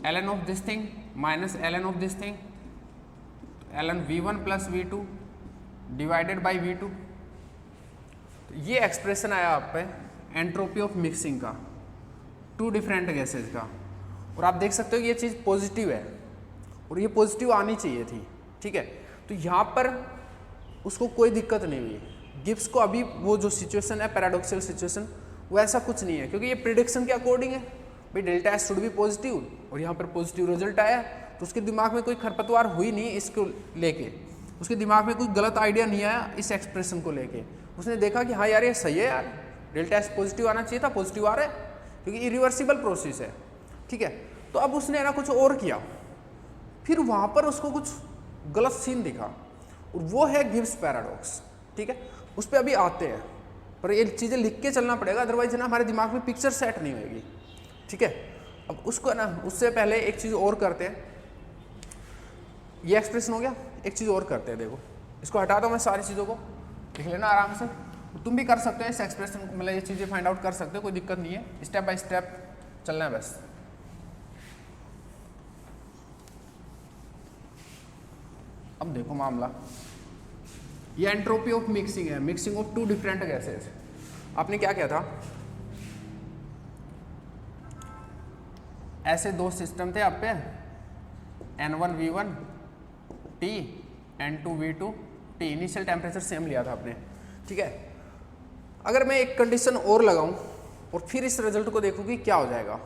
ln of this thing minus ln of this thing, ln V1 + V2 divided by V2। तो ये एक्सप्रेशन आया आप पे एंट्रोपी ऑफ मिक्सिंग का, टू डिफरेंट गैसेज का। और आप देख सकते हो कि ये चीज़ पॉजिटिव है और ये पॉजिटिव आनी चाहिए थी, ठीक है। तो यहाँ पर उसको कोई दिक्कत नहीं हुई, गिब्स को अभी वो जो सिचुएशन है पैराडॉक्सियल सिचुएशन, वो ऐसा कुछ नहीं है, क्योंकि ये प्रिडिक्शन के अकॉर्डिंग है भाई, delta S should be positive और यहाँ पर पॉजिटिव रिजल्ट आया, तो उसके दिमाग में कोई खरपतवार हुई नहीं इसको लेके, उसके दिमाग में कोई गलत आइडिया नहीं आया इस एक्सप्रेशन को लेके। उसने देखा कि हाँ यार ये सही है यार, डेल्टा S पॉजिटिव आना चाहिए था, पॉजिटिव आ रहा है, क्योंकि इरिवर्सिबल प्रोसेस है, ठीक है। तो अब उसने ना कुछ और किया, फिर वहाँ पर उसको कुछ गलत सीन दिखा, और वो है गिब्स पैराडॉक्स, ठीक है। उस पर अभी आते हैं, पर ये चीज़ें लिख के चलना पड़ेगा, अदरवाइज ना हमारे दिमाग में पिक्चर सेट नहीं होगी, ठीक है। अब उसको ना उससे पहले एक चीज़ और करते हैं, ये एक्सप्रेशन हो गया, एक चीज़ और करते हैं, देखो इसको हटाता हूँ मैं, सारी चीज़ों को लिख लेना आराम से, तुम भी कर सकते हो इस एक्सप्रेशन, मतलब ये चीज़ें फाइंड आउट कर सकते हो, कोई दिक्कत नहीं है, स्टेप बाय स्टेप चलना है बस। अब देखो मामला, ये एंट्रोपी ऑफ मिक्सिंग है, mixing of two different gases. आपने क्या किया था, ऐसे दो सिस्टम थे आप पे, N1V1 T N2V2 T, initial temperature same लिया था आपने, ठीक है। अगर मैं एक कंडीशन और लगाऊं और फिर इस रिजल्ट को देखूं कि क्या हो जाएगा,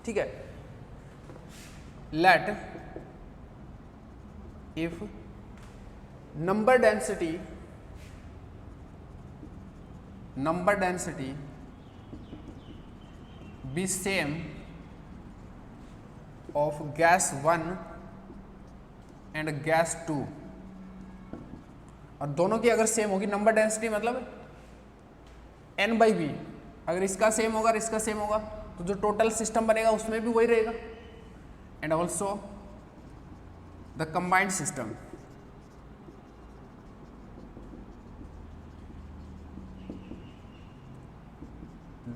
ठीक है। Let if number density be same of gas 1 and gas 2, और दोनों की अगर सेम होगी, नंबर डेंसिटी मतलब N/V, अगर इसका सेम होगा और इसका सेम होगा तो जो टोटल सिस्टम बनेगा उसमें भी वही रहेगा, and also the combined system,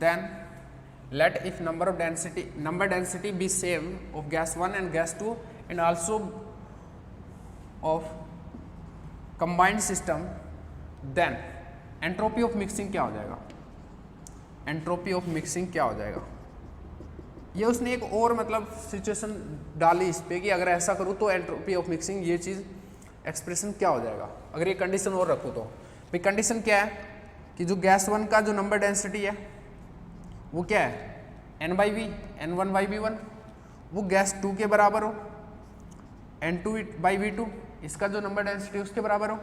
then let if number density be same of gas 1 and gas 2 and also of combined system, then entropy of mixing क्या हो जाएगा, entropy of mixing क्या हो जाएगा। ये उसने एक और मतलब सिचुएशन डाली इस पे कि अगर ऐसा करूँ तो एंट्रोपी ऑफ मिक्सिंग, ये चीज़ एक्सप्रेशन क्या हो जाएगा अगर ये कंडीशन और रखूँ तो। भाई कंडीशन क्या है कि जो गैस 1 का जो नंबर डेंसिटी है वो क्या है, N/V, N1/V1, वो गैस 2 के बराबर हो, N2/V2, इसका जो नंबर डेंसिटी उसके बराबर हो,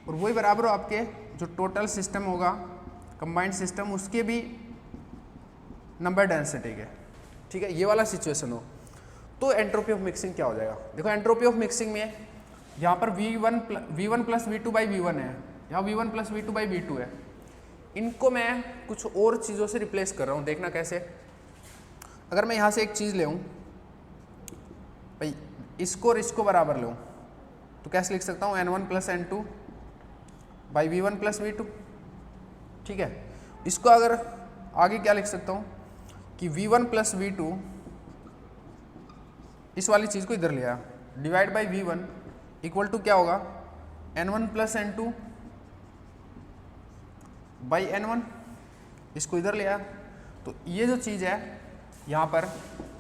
और वही बराबर हो आपके जो टोटल सिस्टम होगा कंबाइंड सिस्टम उसके भी नंबर डेंसिटी के, ठीक है। ये वाला सिचुएशन हो तो एंट्रोपी ऑफ मिक्सिंग क्या हो जाएगा। देखो एंट्रोपी ऑफ मिक्सिंग में यहाँ पर V1 + V2/V1 है, यहाँ V1 + V2/V2 है, इनको मैं कुछ और चीज़ों से रिप्लेस कर रहा हूँ, देखना कैसे। अगर मैं यहाँ से एक चीज़ ले भाई इसको और इसको बराबर लूँ तो कैसे लिख सकता हूँ n1 plus n2 by v1 plus v2, ठीक है। इसको अगर आगे क्या लिख सकता हूँ कि v1 प्लस v2, इस वाली चीज़ को इधर ले आया, divide by v1 equal to क्या होगा n1 plus n2 by n1, इसको इधर ले आया। तो ये जो चीज़ है यहाँ पर,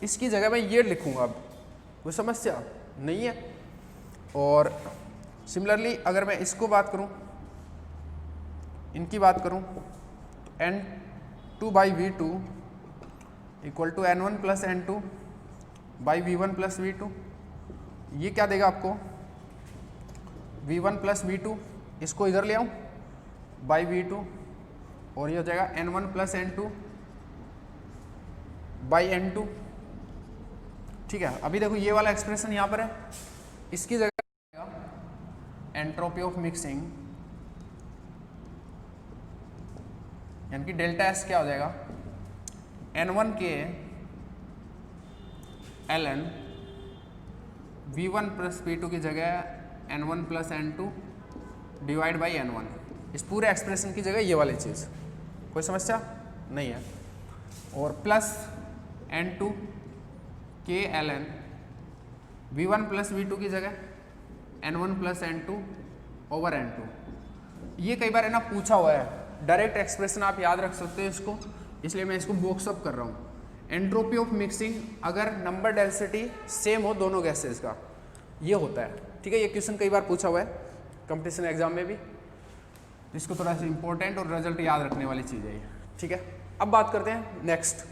इसकी जगह मैं ये लिखूँगा, अब कोई समस्या नहीं है। और सिमिलरली अगर मैं इसको बात करूँ, इनकी बात करूँ तो n2 by v2 equal to n1 plus n2 by v1 plus v2, ये क्या देगा आपको v1 प्लस v2, इसको इधर ले आऊँ बाई v2 और ये हो जाएगा n1 plus n2 by n2, ठीक है। अभी देखो ये वाला एक्सप्रेशन यहाँ पर है, इसकी जगह एंट्रोपी ऑफ मिक्सिंग यानी कि डेल्टा एस क्या हो जाएगा n1 के ln v1 प्लस v2 की जगह n1 plus n2 divide by n1, इस पूरे एक्सप्रेशन की जगह ये वाली चीज़, कोई समस्या नहीं है। और प्लस n2 के ln v1 प्लस v2 की जगह n1 plus n2 over n2, ये कई बार है ना पूछा हुआ है, डायरेक्ट एक्सप्रेशन आप याद रख सकते हो इसको, इसलिए मैं इसको बॉक्स अप कर रहा हूँ। एंट्रोपी ऑफ मिक्सिंग अगर नंबर डेंसिटी सेम हो दोनों गैसेस का, ये होता है, ठीक है। ये क्वेश्चन कई बार पूछा हुआ है कंपटीशन एग्जाम में भी, इसको थोड़ा सा इंपॉर्टेंट और रिजल्ट याद रखने वाली चीज़ है ये, ठीक है। अब बात करते हैं नेक्स्ट।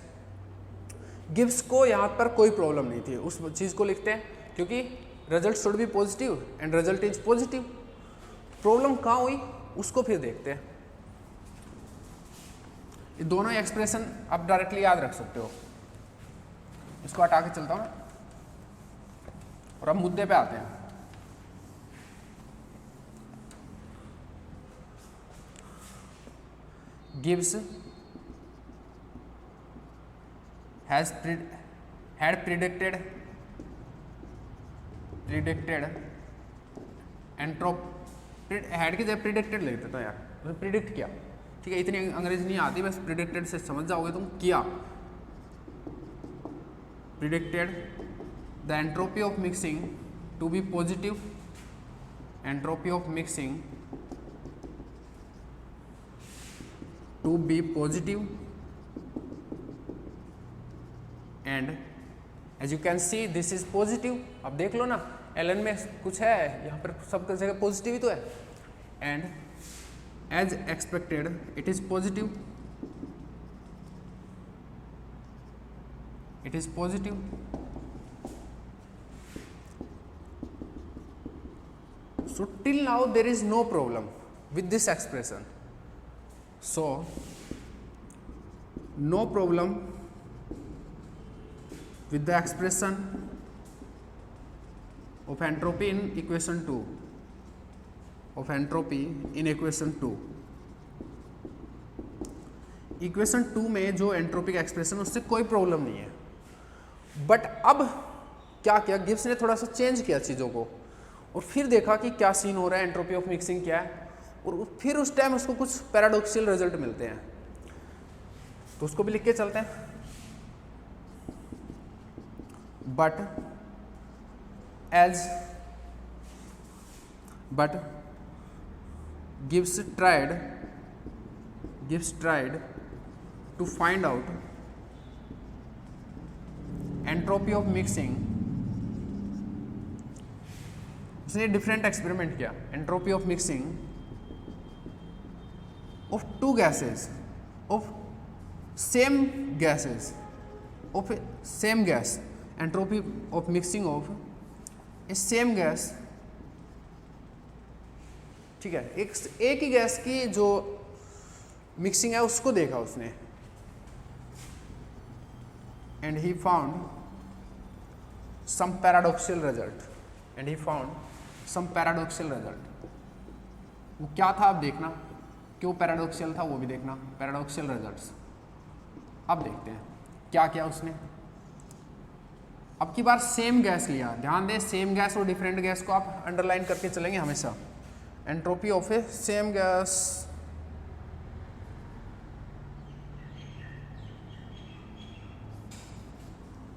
गिब्स को यहाँ पर कोई प्रॉब्लम नहीं थी, उस चीज़ को लिखते हैं क्योंकि result should be positive and result is positive. Problem कहाँ हुई उसको फिर देखते हैं। ये दोनों एक्सप्रेशन आप डायरेक्टली याद रख सकते हो। इसको हटा के चलता हूँ और अब मुद्दे पे आते हैं। Gibbs had predicted entropy, had की जगह प्रिडिक्टेड लिख देता यार, उसने प्रिडिक्ट किया, ठीक है। इतनी अंग्रेजी नहीं आती, बस प्रिडिक्टेड से समझ जाओगे तुम, किया। Predicted the entropy of mixing to be positive, entropy of mixing to be positive and as you can see this is positive. अब देख लो ना एलन में कुछ है, यहाँ पर सब जगह पॉजिटिव ही तो है। And as expected it is positive, it is positive. So till now there is no problem with this expression, so no problem with the expression of entropy in equation 2, of entropy in equation 2। Equation 2 में जो entropy का expression उससे कोई problem नहीं है। But अब क्या किया गिब्स ने, थोड़ा सा चेंज किया चीज़ों को और फिर देखा कि क्या सीन हो रहा है, एंट्रोपी ऑफ मिक्सिंग क्या है, और फिर उस टाइम उसको कुछ पैराडॉक्सियल रिजल्ट मिलते हैं, तो उसको भी लिख के चलते हैं। but Gibbs tried to find out entropy of mixing। उसने डिफरेंट एक्सपेरिमेंट किया, entropy of mixing of two gases of same gases of same gas, entropy of mixing of a same gas, ठीक है। एक ही गैस की जो mixing है उसको देखा उसने, and he found some paradoxical result, वो क्या था अब देखना, क्यों पैराडॉक्सियल था वो भी देखना, पैराडॉक्सियल रिजल्ट्स। अब देखते हैं क्या क्या उसने। अब की बार सेम गैस लिया, ध्यान दें सेम गैस और डिफरेंट गैस को आप अंडरलाइन करके चलेंगे हमेशा। Entropy of a same gas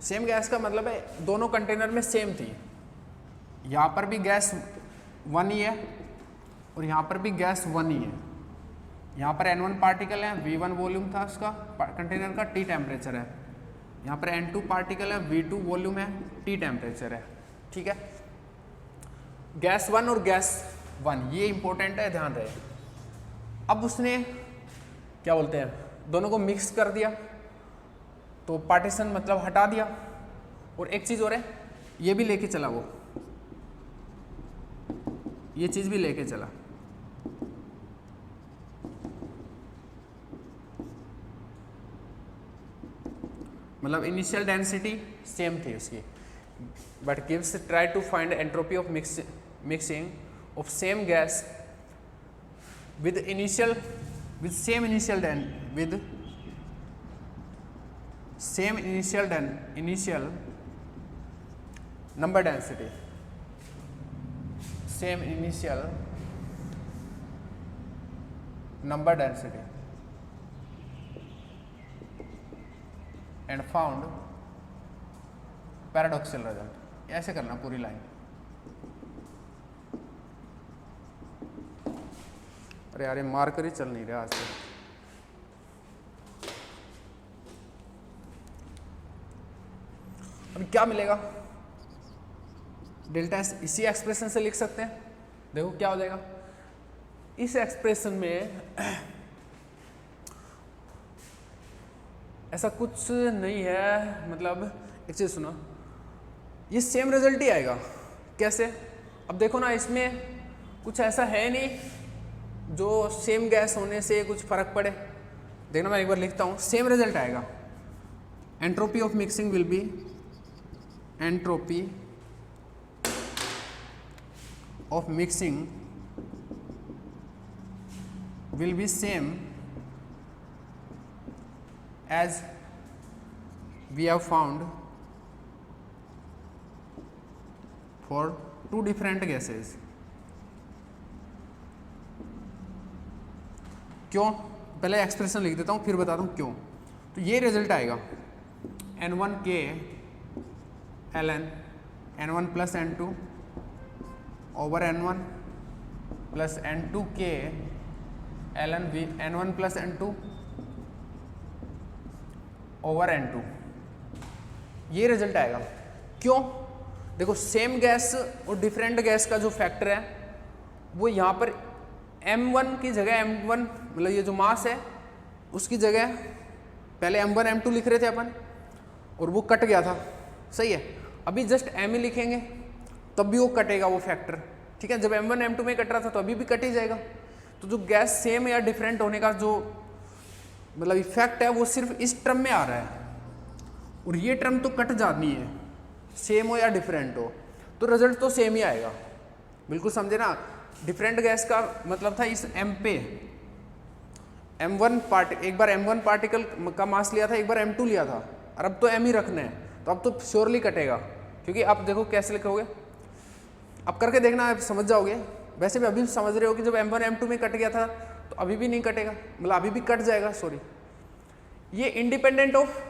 same gas का मतलब है दोनों कंटेनर में सेम थी, यहाँ पर भी गैस 1 ही है और यहाँ पर भी गैस 1 ही है। यहाँ पर N1 पार्टिकल है, V1 वॉल्यूम था उसका कंटेनर का, T टेम्परेचर है। यहाँ पर N2 पार्टिकल है, V2 वॉल्यूम है, T टेम्परेचर है। ठीक है, गैस 1 और गैस 1 ये इंपॉर्टेंट है, ध्यान रहे। अब उसने क्या बोलते हैं दोनों को मिक्स कर दिया, तो पार्टीशन मतलब हटा दिया। और एक चीज़ और है, ये भी लेके चला वो, ये चीज़ भी लेके चला। मतलब इनिशियल डेंसिटी सेम थी उसकी, बट गिव्स try to find entropy of mixing of same gas with same initial number density, same initial number density and found paradoxical result। ऐसे करना पूरी लाइन। अरे यार ये मार्कर ही चल नहीं रहा आज से। अभी क्या मिलेगा, डेल्टा एस इसी एक्सप्रेशन से लिख सकते हैं। देखो क्या हो जाएगा इस एक्सप्रेशन में, ऐसा कुछ नहीं है। मतलब एक चीज सुनो, ये सेम रिजल्ट ही आएगा। कैसे? अब देखो ना, इसमें कुछ ऐसा है नहीं जो सेम गैस होने से कुछ फर्क पड़े। देखना मैं एक बार लिखता हूँ, सेम रिजल्ट आएगा। Entropy of mixing will be entropy of mixing will be same as we have found for two different gases। क्यों? पहले एक्सप्रेशन लिख देता हूँ फिर बताता हूँ क्यों। तो ये रिजल्ट आएगा N1K ln N1 plus N2 over N1 plus N2K ln N1 plus N2 over N2, ये रिजल्ट आएगा। क्यों? देखो सेम गैस और डिफरेंट गैस का जो फैक्टर है वो यहाँ पर M1 की जगह M1 मतलब ये जो मास है उसकी जगह पहले M1 M2 लिख रहे थे अपन और वो कट गया था, सही है। अभी जस्ट M ही लिखेंगे तब भी वो कटेगा वो फैक्टर, ठीक है। जब M1 M2 में कट रहा था तो अभी भी कट ही जाएगा। तो जो गैस सेम या डिफरेंट होने का जो मतलब इफेक्ट है वो सिर्फ इस टर्म में आ रहा है और ये टर्म तो कट जानी है, सेम हो या डिफरेंट हो, तो रिजल्ट तो सेम ही आएगा। बिल्कुल समझे ना। डिफरेंट गैस का मतलब था इस M पे M1 एक बार M1 पार्टिकल का मास लिया था, एक बार M2 लिया था, और अब तो M ही रखना है, तो अब तो श्योरली कटेगा। क्योंकि आप देखो कैसे लिखोगे, अब करके देखना आप समझ जाओगे। वैसे भी अभी समझ रहे हो कि जब M1 M2 में कट गया था तो अभी भी नहीं कटेगा, मतलब अभी भी कट जाएगा, सॉरी। ये इंडिपेंडेंट ऑफ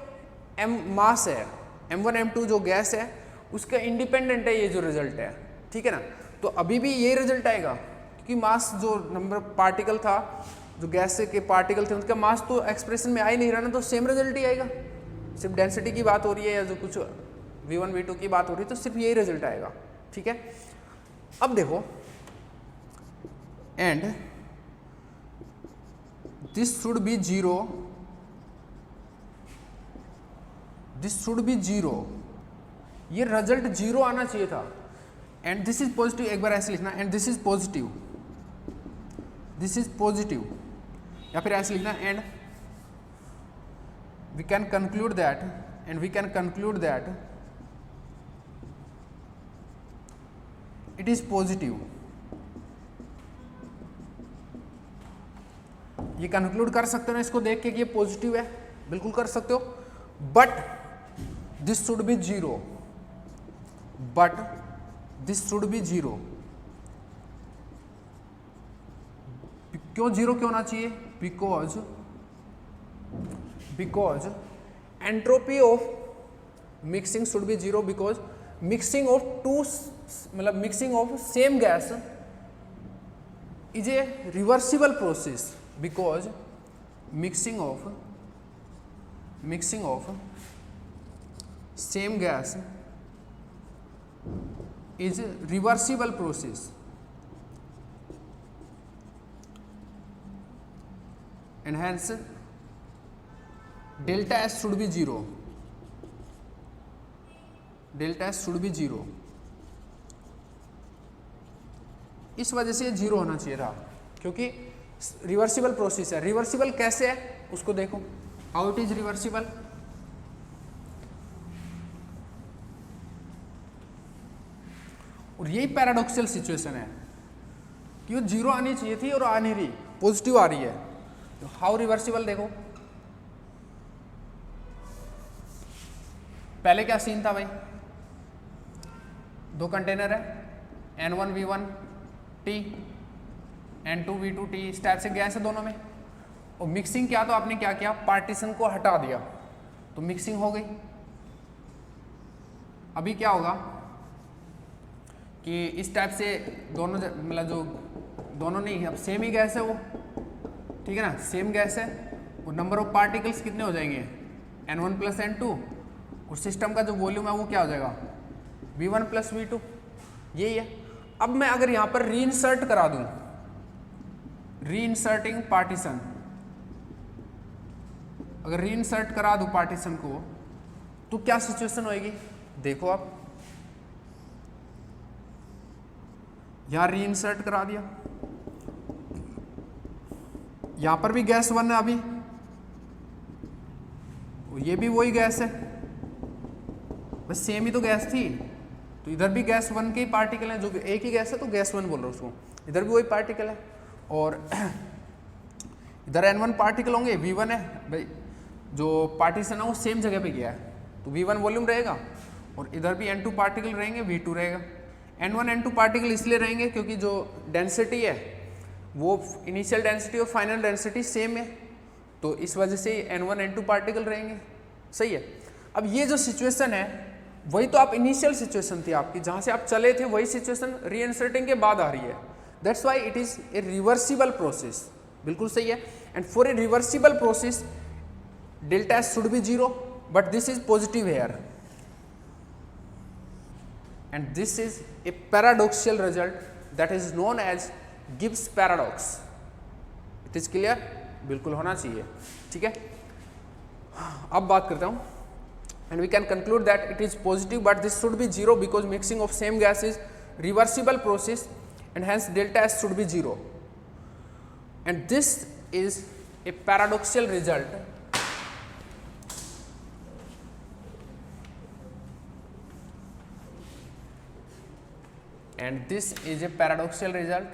M मास है, M1 M2 जो गैस है उसका इंडिपेंडेंट है ये जो रिजल्ट है, ठीक है ना। तो अभी भी ये रिजल्ट आएगा क्योंकि मास जो नंबर पार्टिकल था, जो गैस के पार्टिकल थे उनका मास तो एक्सप्रेशन में आ ही नहीं रहा ना, तो सेम रिजल्ट ही आएगा। सिर्फ डेंसिटी की बात हो रही है या जो कुछ V1 V2 की बात हो रही है तो सिर्फ यही रिजल्ट आएगा, ठीक है। अब देखो, and this should be zero, this should be zero, ये रिजल्ट जीरो आना चाहिए था। एंड दिस इज पॉजिटिव, एक बार ऐसे लिखना, and this is positive, this is positive, या फिर ऐसे लिखना, and we can conclude that, and we can conclude that it is positive. ये कंक्लूड कर सकते हो ना इसको देख के कि ये पॉजिटिव है, बिल्कुल कर सकते हो। But this should be zero, but this should be zero. क्यों जीरो क्यों होना चाहिए? Because entropy of mixing should be zero, because mixing of two मतलब mixing of same gas is a reversible process, because mixing of same gas is reversible process and hence delta S should be zero. delta S should be zero. इस वजह से zero होना चाहिए था क्योंकि reversible process है। Reversible कैसे है उसको देखो, हाउ इट इज रिवर्सिबल। और यही पैराडॉक्सियल सिचुएशन है कि वो जीरो आनी चाहिए थी और आ नहीं रही, पॉजिटिव आ रही है। तो हाउ रिवर्सिबल देखो, पहले क्या सीन था भाई, दो कंटेनर है N1V1T N2V2T, इस टाइप से गैस है दोनों में। और मिक्सिंग क्या, तो आपने क्या किया, पार्टीशन को हटा दिया तो मिक्सिंग हो गई। अभी क्या होगा कि इस टाइप से दोनों मतलब जो दोनों नहीं, अब सेम ही गैस है वो, ठीक है ना, सेम गैस है। और नंबर ऑफ पार्टिकल्स कितने हो जाएंगे, N1 + N2, और सिस्टम का जो वॉल्यूम है वो क्या हो जाएगा, V1 + V2, यही है। अब मैं अगर यहाँ पर रीइंसर्ट करा दूं, रीइंसर्टिंग पार्टीशन, अगर रीइंसर्ट करा दूं पार्टीशन को तो क्या सिचुएशन होएगी, देखो आप यहां रीइंसर्ट करा दिया, यहां पर भी गैस 1 है अभी, ये भी वही गैस है, बस सेम ही तो गैस थी। तो इधर भी गैस 1 के ही पार्टिकल हैं, जो एक ही गैस है तो गैस 1 बोल रहा हूं उसको, इधर भी वही पार्टिकल है। और इधर N1 पार्टिकल होंगे, V1 है भाई, जो पार्टीशन है वो सेम जगह पे गया है तो V1 वॉल्यूम रहेगा, और इधर भी N2 पार्टिकल रहेंगे, V2 रहेगा। N1 N2 पार्टिकल इसलिए रहेंगे क्योंकि जो डेंसिटी है वो इनिशियल डेंसिटी और फाइनल डेंसिटी सेम है, तो इस वजह से N1 N2 पार्टिकल रहेंगे, सही है। अब ये जो सिचुएशन है वही तो आप इनिशियल सिचुएशन थी आपकी, जहां से आप चले थे वही सिचुएशन रीइंसर्टिंग के बाद आ रही है। That's why it is a reversible process, बिल्कुल सही है। And for a reversible process delta s should be zero, but this is positive here, and this is a paradoxical result that is known as Gibbs paradox. It is clear? बिल्कुल होना चाहिए, ठीक है। अब बात करता हूँ, and we can conclude that it is positive but this should be zero because mixing of same gas is reversible process and hence delta S should be zero, and this is a paradoxical result and this is a paradoxical result,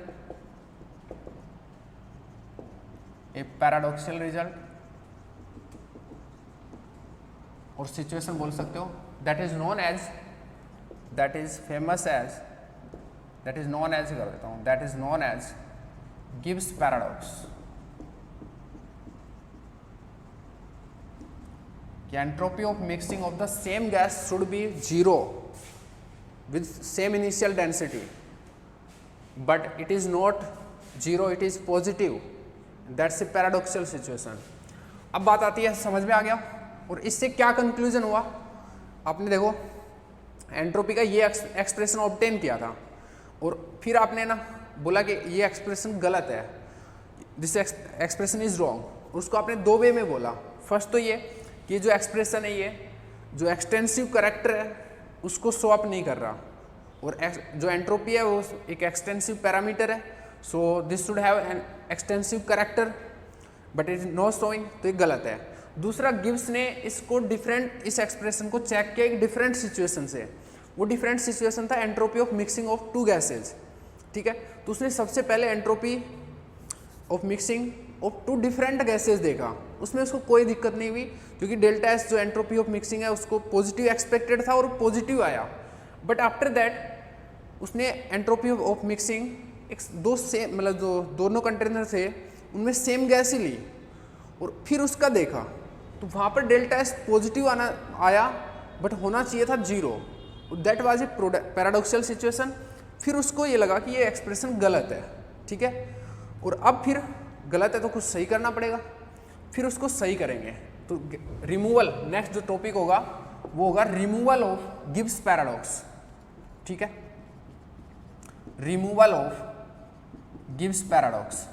a paradoxical result, और situation बोल सकते हो, that is known as, that is famous as, that is known as कर देता हूँ, that is known as Gibbs paradox, कि entropy of mixing of the same gas should be zero with same initial density, but it is not zero, it is positive, that's a paradoxical situation. अब बात आती है, समझ में आ गया, और इससे क्या कंक्लूजन हुआ, आपने देखो एंट्रोपी का ये एक्सप्रेशन ऑब्टेन किया था, और फिर आपने ना बोला कि ये एक्सप्रेशन गलत है, दिस एक्सप्रेशन इज रॉन्ग, उसको आपने दो वे में बोला। फर्स्ट तो ये कि जो एक्सप्रेशन है, ये जो एक्सटेंसिव करेक्टर है उसको शो अप नहीं कर रहा, और जो एंट्रोपी है वो एक एक्सटेंसिव पैरामीटर है, so this should have an extensive character but it is not showing, तो ये गलत है। दूसरा, गिब्स ने इसको डिफरेंट, इस एक्सप्रेशन को चेक किया एक डिफरेंट सिचुएशन से, वो डिफरेंट सिचुएशन था entropy of mixing of two gases, ठीक है। तो उसने सबसे पहले entropy of mixing of two different gases देखा, उसमें उसको कोई दिक्कत नहीं हुई क्योंकि डेल्टा एस जो एंट्रोपी ऑफ मिक्सिंग है उसको पॉजिटिव एक्सपेक्टेड था और पॉजिटिव आया। बट आफ्टर दैट उसने एंट्रोपी ऑफ मिक्सिंग एक दो सेम मतलब जो दोनों कंटेनर थे उनमें सेम गैस ही ली और फिर उसका देखा तो वहाँ पर डेल्टा एस पॉजिटिव आया बट होना चाहिए था 0। That was a paradoxical situation. फिर उसको ये लगा कि ये एक्सप्रेशन गलत है, ठीक है, और अब फिर गलत है तो कुछ सही करना पड़ेगा, फिर उसको सही करेंगे। तो रिमूवल नेक्स्ट जो टॉपिक होगा वो होगा रिमूवल ऑफ गिब्स पैराडॉक्स, ठीक है, रिमूवल ऑफ गिब्स पैराडॉक्स।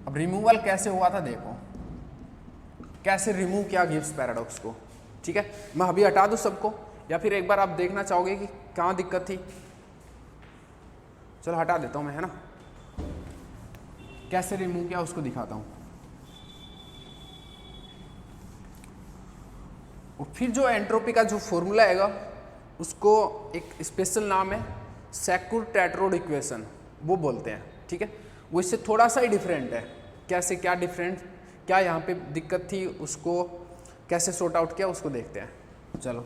अब रिमूवल कैसे हुआ था देखो, कैसे रिमूव किया गिब्स पैराडॉक्स को, ठीक है। मैं अभी हटा दूं सबको या फिर एक बार आप देखना चाहोगे कि कहाँ दिक्कत थी? चलो हटा देता हूं मैं, है ना। कैसे रिमूव किया उसको दिखाता हूं। और फिर जो एंट्रोपी का जो फॉर्मूला आएगा उसको एक स्पेशल नाम है सैकुर-टेट्रोड इक्वेशन, वो बोलते हैं, ठीक है। वो इससे थोड़ा सा ही डिफरेंट है। कैसे, क्या डिफरेंट, क्या यहाँ पे दिक्कत थी, उसको कैसे सॉर्ट आउट किया उसको देखते हैं। चलो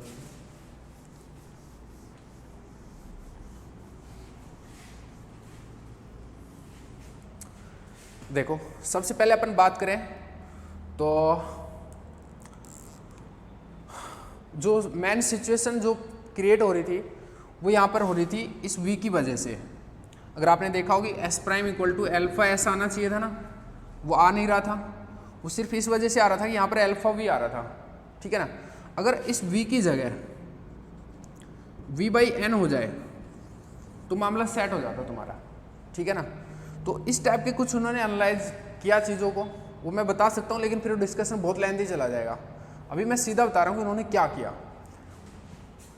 देखो, सबसे पहले अपन बात करें तो जो मेन सिचुएशन जो क्रिएट हो रही थी वो यहाँ पर हो रही थी इस v की वजह से। अगर आपने देखा होगी s prime equal to alpha s आना चाहिए था ना, वो आ नहीं रहा था, वो सिर्फ इस वजह से आ रहा था कि यहाँ पर अल्फा v आ रहा था, ठीक है ना। अगर इस v की जगह v बाई एन हो जाए तो मामला सेट हो जाता तुम्हारा, ठीक है ना। तो इस टाइप के कुछ उन्होंने एनालाइज किया चीज़ों को, वो मैं बता सकता हूँ लेकिन फिर डिस्कशन बहुत लेंथी चला जाएगा। अभी मैं सीधा बता रहा हूँ कि उन्होंने क्या किया।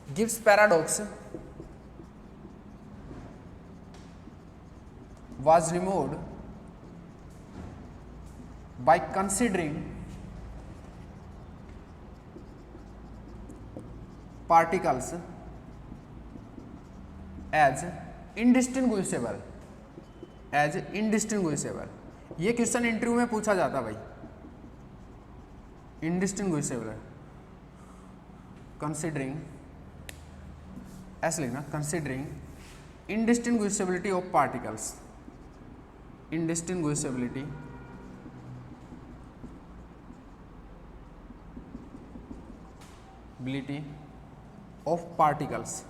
Gibbs paradox was removed by considering particles as indistinguishable, as indistinguishable। ये क्वेश्चन इंटरव्यू में पूछा जाता भाई, indistinguishable, considering, ऐसे लिखना, considering indistinguishability of particles, indistinguishability of particles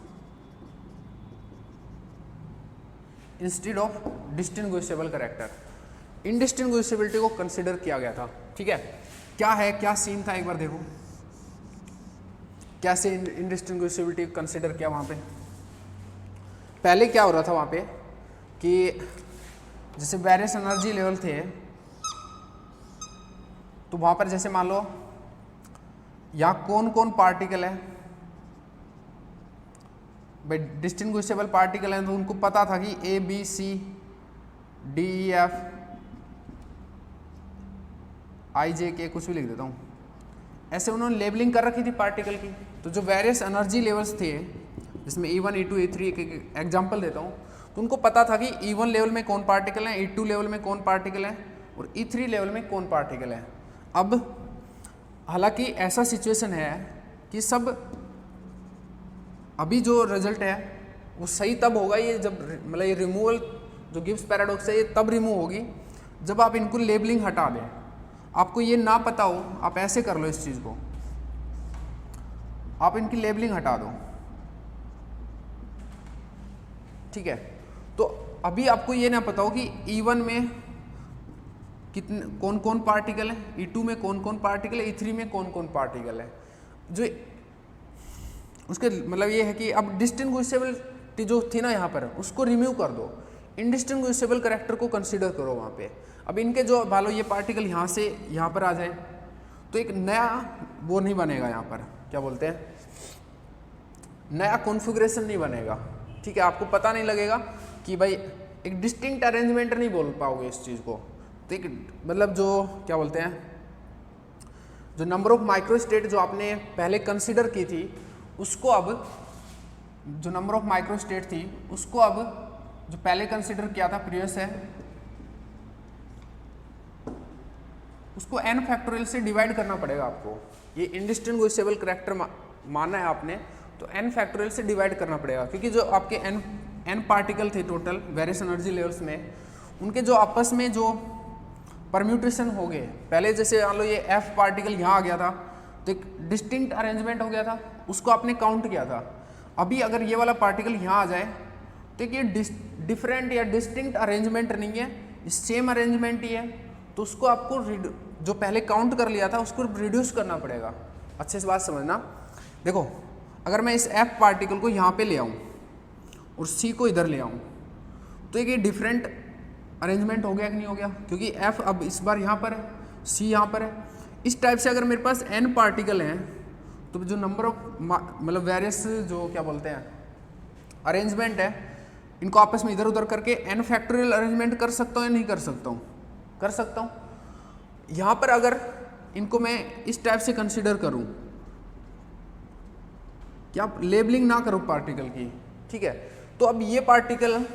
instead of distinguishable character। indistinguishability को कंसिडर किया गया था, ठीक है। क्या है, क्या सीन था, एक बार देखो कैसे indistinguishability कंसिडर किया। वहां पे पहले क्या हो रहा था वहां पे कि जैसे वेरियस एनर्जी लेवल थे तो वहां पर जैसे मान लो यहाँ कौन कौन पार्टिकल है भाई, डिस्टिंग्विशेबल पार्टिकल हैं तो उनको पता था कि A B C D E F I J K, कुछ भी लिख देता हूँ, ऐसे उन्होंने लेबलिंग कर रखी थी पार्टिकल की। तो जो वेरियस एनर्जी लेवल्स थे जिसमें E1 E2 E3 एक एग्जांपल देता हूँ, तो उनको पता था कि E1 लेवल में कौन पार्टिकल है, E2 लेवल में कौन पार्टिकल है और E3 लेवल में कौन पार्टिकल है। अब हालांकि ऐसा सिचुएशन है कि सब अभी जो रिजल्ट है वो सही तब होगा, ये जब मतलब ये रिमूवल जो गिब्स पैराडॉक्स है ये तब रिमूव होगी जब आप इनको लेबलिंग हटा दें। आपको ये ना पता हो, आप ऐसे कर लो इस चीज़ को, आप इनकी लेबलिंग हटा दो, ठीक है। तो अभी आपको ये ना पता हो कि E1 में कितने कौन कौन पार्टिकल है, E2 में कौन कौन पार्टिकल है, E3 में कौन कौन पार्टिकल है। जो उसके मतलब ये है कि अब डिस्टिंग्विशेबिलिटी जो थी ना यहाँ पर, उसको रिमूव कर दो, इनडिस्टिंग्विशेबल कैरेक्टर को कंसीडर करो वहाँ पे। अब इनके जो मान लो ये पार्टिकल यहाँ से यहाँ पर आ जाए तो एक नया वो नहीं बनेगा, यहाँ पर क्या बोलते हैं, नया कॉन्फ़िगरेशन नहीं बनेगा, ठीक है। आपको पता नहीं लगेगा कि भाई एक डिस्टिंक्ट अरेंजमेंट नहीं बोल पाओगे इस चीज़ को। तो एक मतलब जो क्या बोलते हैं, जो नंबर ऑफ माइक्रो स्टेट जो आपने पहले कंसीडर की थी उसको अब, जो नंबर ऑफ माइक्रो स्टेट थी उसको अब जो पहले कंसीडर किया था प्रीवियस है उसको n फैक्टोरियल से डिवाइड करना पड़ेगा आपको। ये इनडिस्टिंग्विशेबल कैरेक्टर मानना है आपने तो n फैक्टोरियल से डिवाइड करना पड़ेगा, क्योंकि जो आपके n पार्टिकल थे टोटल वेरियस एनर्जी लेवल्स में, उनके जो आपस में जो परम्यूटेशन हो गए, पहले जैसे मान लो ये f पार्टिकल यहाँ आ गया था तो एक डिस्टिंक्ट अरेंजमेंट हो गया था, उसको आपने काउंट किया था। अभी अगर ये वाला पार्टिकल यहाँ आ जाए तो ये डिफरेंट या डिस्टिंक्ट अरेंजमेंट नहीं है, सेम अरेंजमेंट ही है, तो उसको आपको जो पहले काउंट कर लिया था उसको रिड्यूस करना पड़ेगा। अच्छे से बात समझना। देखो अगर मैं इस f पार्टिकल को यहाँ पे ले आऊँ और c को इधर ले आऊँ तो ये डिफरेंट अरेंजमेंट हो गया कि नहीं हो गया, क्योंकि f अब इस बार यहाँ पर है, c यहाँ पर है। इस टाइप से अगर मेरे पास n पार्टिकल हैं तो जो नंबर ऑफ मतलब वेरियस जो क्या बोलते हैं अरेंजमेंट है, इनको आपस में इधर उधर करके n फैक्टोरियल अरेंजमेंट कर सकता हूँ या नहीं कर सकता हूँ? कर सकता हूँ। यहाँ पर अगर इनको मैं इस टाइप से कंसिडर करूँ, क्या लेबलिंग ना करूँ पार्टिकल की, ठीक है, तो अब ये पार्टिकल,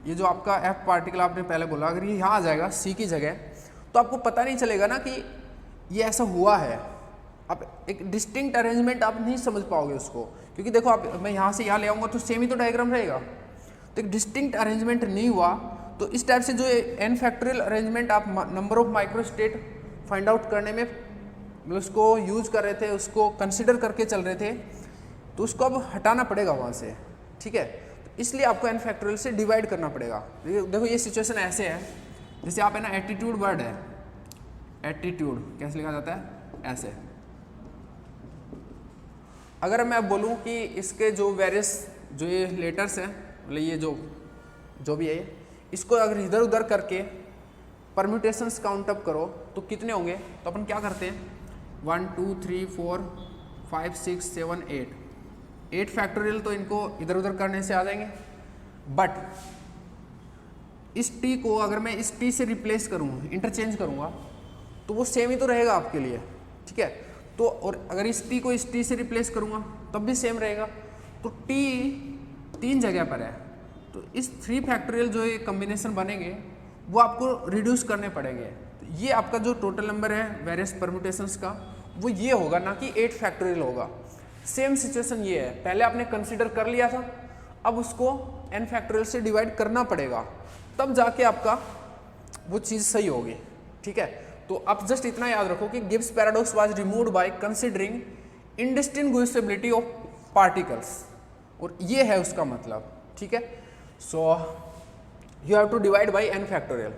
ये जो आपका f पार्टिकल आपने पहले बोला, अगर ये यहाँ आ जाएगा c की जगह तो आपको पता नहीं चलेगा ना कि ये ऐसा हुआ है। अब एक डिस्टिंक्ट अरेंजमेंट आप नहीं समझ पाओगे उसको, क्योंकि देखो आप मैं यहाँ से यहाँ ले आऊँगा तो सेम ही तो डायग्राम रहेगा, तो एक डिस्टिंक्ट अरेंजमेंट नहीं हुआ। तो इस टाइप से जो n फैक्टोरियल अरेंजमेंट आप number of microstate find out करने में मतलब उसको यूज कर रहे थे, उसको कंसिडर करके चल रहे थे, तो उसको अब हटाना पड़ेगा वहाँ से, ठीक है। तो इसलिए आपको n फैक्टोरियल से डिवाइड करना पड़ेगा। देखो ये सिचुएशन ऐसे है, जैसे आप है ना एटीट्यूड वर्ड है, एटीट्यूड कैसे लिखा जाता है, ऐसे। अगर मैं बोलूँ कि इसके जो वेरियस जो ये लेटर्स हैं, मतलब ये जो भी है, इसको अगर इधर उधर करके परम्यूटेशंस काउंट अप करो तो कितने होंगे, तो अपन क्या करते हैं 1 2 3 4 5 6 7 8 फैक्टोरियल तो इनको इधर उधर करने से आ जाएंगे। बट इस t को अगर मैं इस t से रिप्लेस करूँगा, इंटरचेंज करूँगा, तो वो सेम ही तो रहेगा आपके लिए, ठीक है। तो और अगर इस t को इस t से रिप्लेस करूँगा तब भी सेम रहेगा। तो t 3 जगह पर है, तो इस 3 फैक्टोरियल जो ये कम्बिनेशन बनेंगे वो आपको रिड्यूस करने पड़ेंगे। तो ये आपका जो टोटल नंबर है वेरियस परम्यूटेशंस का वो ये होगा ना कि 8 फैक्टोरियल होगा। सेम सिचुएशन ये है, पहले आपने कंसीडर कर लिया था, अब उसको n फैक्टोरियल से डिवाइड करना पड़ेगा, तब जाके आपका वो चीज़ सही होगी, ठीक है। तो आप जस्ट इतना याद रखो कि Gibbs paradox was removed by considering indistinguishability of particles, और ये है उसका मतलब, ठीक है। So you have to divide by n factorial,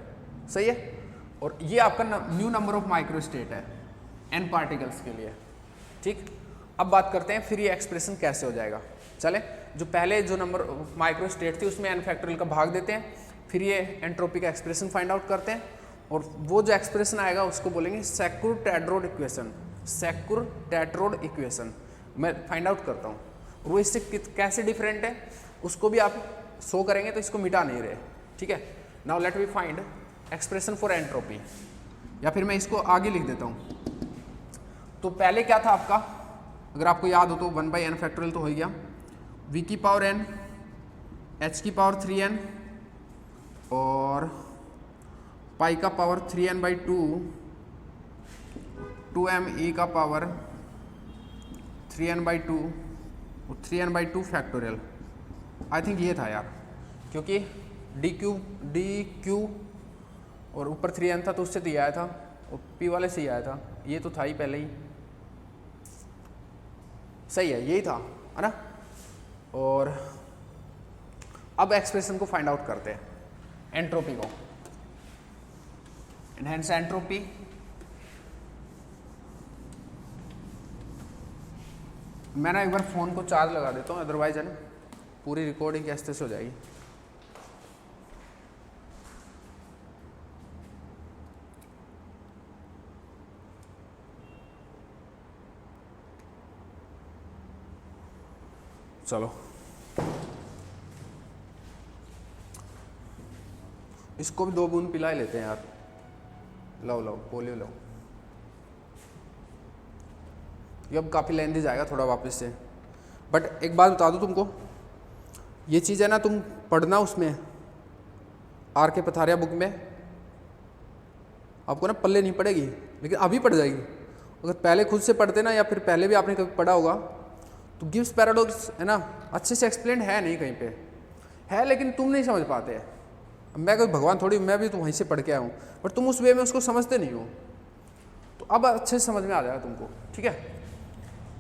सही है। और ये आपका न्यू नंबर ऑफ माइक्रोस्टेट है n पार्टिकल्स के लिए, ठीक। अब बात करते हैं फिर ये एक्सप्रेशन कैसे हो जाएगा। चले, जो पहले जो नंबर माइक्रोस्टेट थी उसमें n फैक्टोरियल का भाग देते हैं, फिर ये एंट्रोपी का एक्सप्रेशन फाइंड आउट करते हैं, और वो जो एक्सप्रेशन आएगा उसको बोलेंगे सैकुर-टैट्रोड इक्वेशन। सैकुर-टैट्रोड इक्वेशन मैं फाइंड आउट करता हूँ, और वो इससे कैसे डिफरेंट है उसको भी आप शो करेंगे, तो इसको मिटा नहीं रहे, ठीक है। Now let we find expression for entropy, या फिर मैं इसको आगे लिख देता हूँ। तो पहले क्या था आपका, अगर आपको याद हो तो 1/n फैक्टोरियल तो हो गया, v की पावर n, h की पावर 3n और पाई का पावर 3n/2, 2m का पावर 3n/2 और 3n/2 फैक्टोरियल। आई थिंक ये था यार, क्योंकि dq और ऊपर 3n था तो उससे तो ये आया था, और p वाले से ही आया था, ये तो था ही पहले ही, सही है, यही था, है ना। और अब एक्सप्रेशन को फाइंड आउट करते हैं, एंट्रोपी को। एनहांस एंट्रोपी, मैं ना एक बार फ़ोन को चार्ज लगा देता हूँ, अदरवाइज है ना पूरी रिकॉर्डिंग ऐसे से हो जाएगी। चलो, इसको भी 2 बूंद पिला ही लेते हैं यार। लो लो, पोलियो लो। ये अब काफ़ी लेंदी जाएगा थोड़ा वापस से, बट एक बात बता दूं तुमको, ये चीज़ है ना तुम पढ़ना उसमें आर के पथारिया बुक में, आपको ना पल्ले नहीं पड़ेगी, लेकिन अभी पड़ जाएगी। अगर पहले खुद से पढ़ते ना, या फिर पहले भी आपने कभी पढ़ा होगा, तो गिब्स पैराडॉक्स है ना अच्छे से एक्सप्लेन है नहीं कहीं पे, है लेकिन तुम नहीं समझ पाते। अब मैं कोई भगवान थोड़ी, मैं भी तो वहीं से पढ़ के आया हूँ, बट तुम उस वे में उसको समझते नहीं हो। तो अब अच्छे से समझ में आ जाएगा तुमको, ठीक है।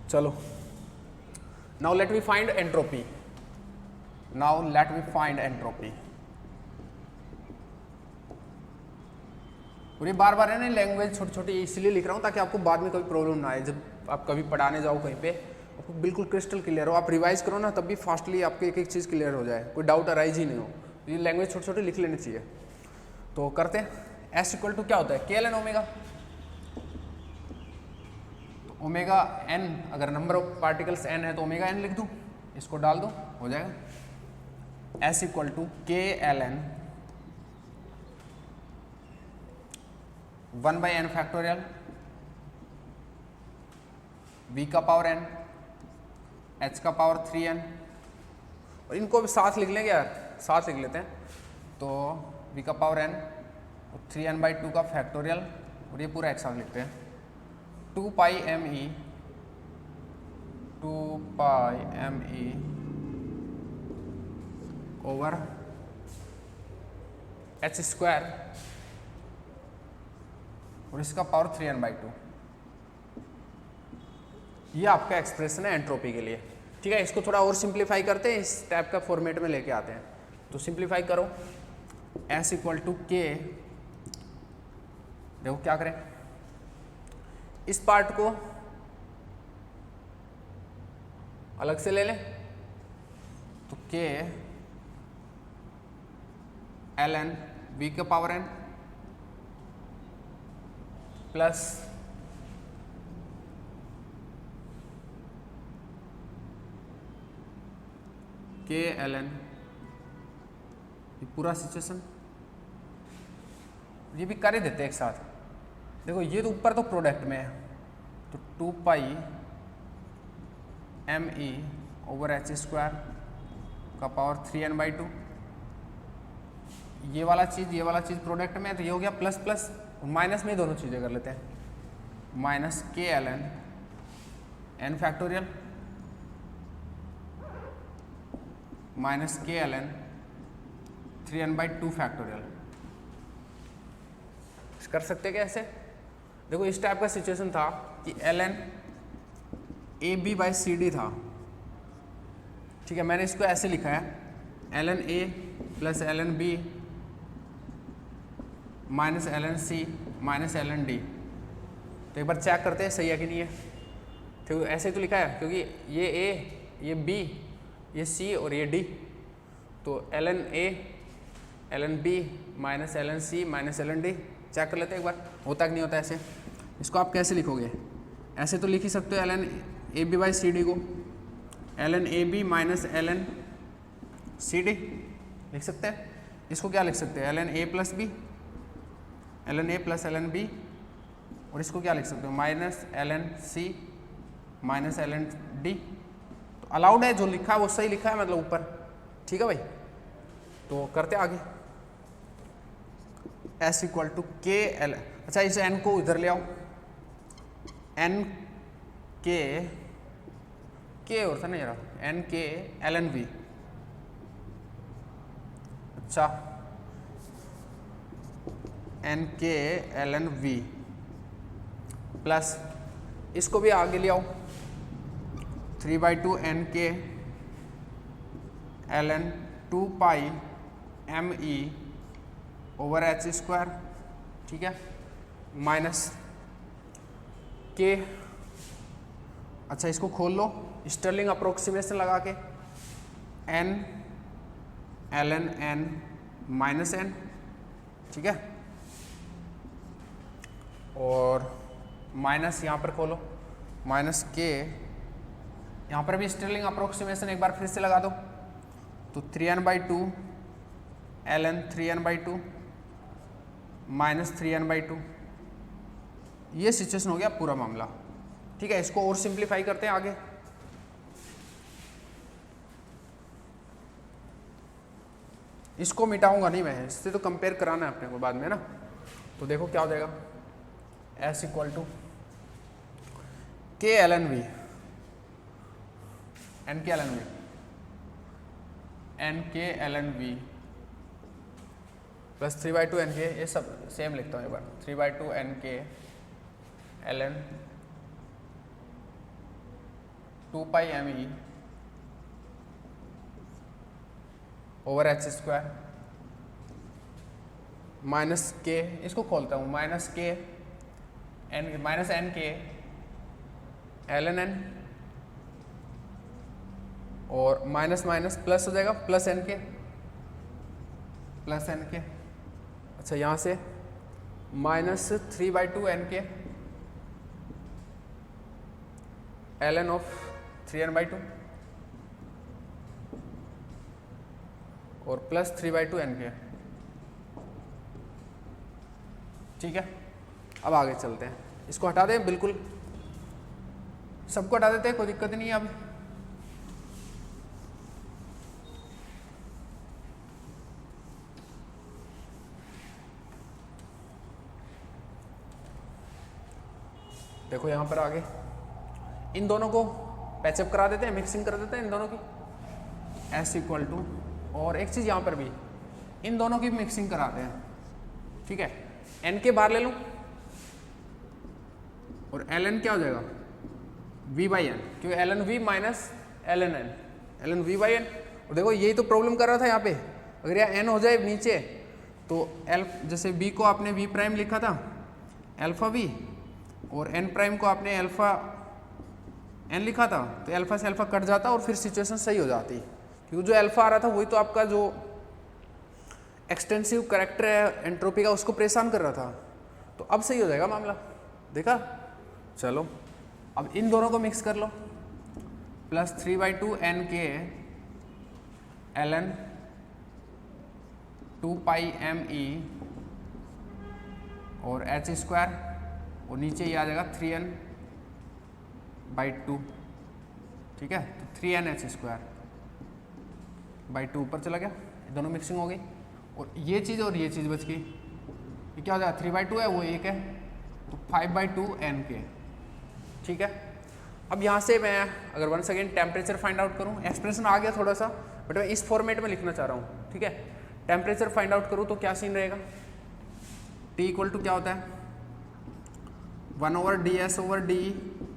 चलो, now let me find entropy. Now let me find entropy. और ये बार बार है ना लैंग्वेज छोटी छोटी इसलिए लिख रहा हूँ ताकि आपको बाद में कभी प्रॉब्लम ना आए। जब आप कभी पढ़ाने जाओ कहीं पे, आपको बिल्कुल क्रिस्टल क्लियर हो, आप रिवाइज करो ना तब भी फास्टली आपके एक एक चीज़ क्लियर हो जाए, कोई डाउट अराइज ही नहीं हो। तो ये लैंग्वेज छोटे छोटे लिख लेनी चाहिए। तो करते हैं। एस इक्वल टू क्या होता है, के एल एन ओमेगा। तो ओमेगा एन, अगर नंबर ऑफ पार्टिकल्स एन है तो ओमेगा एन लिख दूँ, इसको डाल दो, हो जाएगा। S equal to k l n 1/n factorial v का पावर n, h का पावर 3n, और इनको भी साथ लिख लेंगे यार, साथ लिख लेते हैं। तो v का पावर n, 3n/2 का फैक्टोरियल, और ये पूरा एक साथ लिखते हैं। 2πme ओवर h स्क्वायर, और इसका पावर 3n/2। ये आपका एक्सप्रेशन है एंट्रोपी के लिए, ठीक है। इसको थोड़ा और सिंप्लीफाई करते हैं, इस टाइप का फॉर्मेट में लेके आते हैं। तो सिंप्लीफाई करो, S इक्वल टू के, देखो क्या करें, इस पार्ट को अलग से ले लें, तो के एल एन वी के पावर एन प्लस के एल एन, ये पूरा सिचुएशन ये भी कर ही देते एक साथ। देखो ये तो ऊपर तो प्रोडक्ट में है, तो 2πme ओवर h स्क्वायर का पावर 3n/2। ये वाला चीज़ प्रोडक्ट में है, तो ये हो गया प्लस प्लस, माइनस में ही दोनों चीज़ें कर लेते हैं। Minus k l n n factorial minus k l n 3n/2 factorial. कर सकते क्या ऐसे? देखो इस टाइप का सिचुएशन था कि l n a b by c d था, ठीक है। मैंने इसको ऐसे लिखा है, l n a plus l n b minus l n c minus l n d. तो एक बार चेक करते हैं सही है कि नहीं है। तो ऐसे ही तो लिखा है, क्योंकि ये ए, ये बी, ये सी और ये डी। तो l n a l n b minus l n c minus l n d. Check कर लेते हैं एक बार, होता कि नहीं होता ऐसे। इसको आप कैसे लिखोगे? ऐसे तो लिख ही सकते हो l n a b by c d को, l n a b minus l n c d लिख सकते हैं। इसको क्या लिख सकते हैं? L n a plus b, l n a plus l n b, और इसको क्या लिख सकते हो? Minus l n c minus l n d. तो अलाउड है, जो लिखा है वो सही लिखा है, मतलब ऊपर, ठीक है भाई। तो करते आगे, S equal to k L, अच्छा इस n को इधर ले आओ, n के और था ना यार, n के एल एन वी, अच्छा n के एल एन वी प्लस इसको भी आगे ले आओ, 3/2 n के l n 2πme over h square, ठीक है, माइनस के, अच्छा इसको खोल लो स्टर्लिंग अप्रोक्सीमेशन लगा के, n l n n minus n, ठीक है, और माइनस यहाँ पर खोलो, माइनस के, यहाँ पर भी स्टर्लिंग अप्रोक्सीमेशन एक बार फिर से लगा दो। तो 3n/2 L n 3n/2 minus 3n/2, ये सिचुएशन हो गया पूरा मामला, ठीक है। इसको और सिंप्लीफाई करते हैं आगे। इसको मिटाऊंगा नहीं मैं, इससे तो कंपेयर कराना है अपने को बाद में ना। तो देखो क्या हो जाएगा, S equal to k l n v, n k l n v, n k l n v plus 3/2 n k, ये सब सेम लिखता हूँ एक बार, 3/2 n k l n 2 pi m e over h square minus k, इसको खोलता हूँ, minus k n minus n k l n n और माइनस माइनस प्लस हो जाएगा, plus n k, plus n k. अच्छा यहाँ से minus 3/2 n k l n of 3n/2 और प्लस 3/2 एन के। ठीक है, अब आगे चलते हैं, इसको हटा दें, बिल्कुल सबको हटा देते हैं, कोई दिक्कत नहीं है। अब देखो यहाँ पर आगे इन दोनों को पैचअप करा देते हैं, मिक्सिंग कर देते हैं इन दोनों की, S इक्वल टू, और एक चीज़ यहाँ पर भी इन दोनों की मिक्सिंग कराते हैं। ठीक है, N के बाहर ले लूँ और ln क्या हो जाएगा V/n, क्योंकि ln V minus ln n, ln V/n। और देखो यही तो प्रॉब्लम कर रहा था यहाँ पे, अगर यहाँ n हो जाए नीचे तो जैसे b को आपने v प्राइम लिखा था अल्फा v, और n प्राइम को आपने अल्फा n लिखा था, तो अल्फा से अल्फा कट जाता और फिर सिचुएशन सही हो जाती, क्योंकि जो अल्फा आ रहा था वही तो आपका जो एक्सटेंसिव करेक्टर है एंट्रोपी का, उसको परेशान कर रहा था। तो अब सही हो जाएगा मामला, देखा। चलो अब इन दोनों को मिक्स कर लो, plus 3/2 n k ln 2 pi m ई और एच स्क्वायर, और नीचे ये आ जाएगा 3n/2। ठीक है, तो 3n h स्क्वायर बाई 2 ऊपर चला गया, दोनों मिक्सिंग हो गई, और ये चीज़ बच गई। ये क्या हो जाएगा, 3/2 है वो एक है, तो 5/2 एन के। ठीक है, अब यहाँ से मैं अगर once again temperature find out करूँ, एक्सप्रेशन आ गया थोड़ा सा, बट मैं इस फॉर्मेट में लिखना चाह रहा हूँ। ठीक है, टेम्परेचर फाइंड आउट करूँ तो क्या सीन रहेगा, T इक्वल टू क्या होता है 1/ds/dE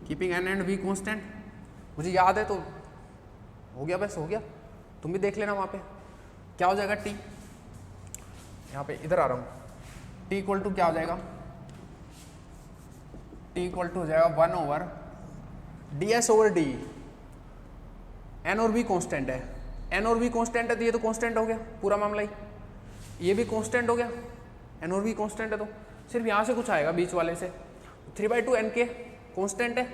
keeping n and v constant. मुझे याद है तो हो गया, बस हो गया, तुम भी देख लेना वहाँ पे क्या हो जाएगा। T यहाँ पे इधर आ रहा हूँ, T इक्वल टू क्या हो जाएगा, T इक्वल टू हो जाएगा 1/ds/dE। n और v कॉन्स्टेंट है, n और v कॉन्स्टेंट है तो ये तो कॉन्स्टेंट हो गया पूरा मामला ही, ये भी कॉन्स्टेंट हो गया, n और v कॉन्स्टेंट है तो सिर्फ यहाँ से कुछ आएगा बीच वाले से। 3/2 एन के कॉन्स्टेंट है,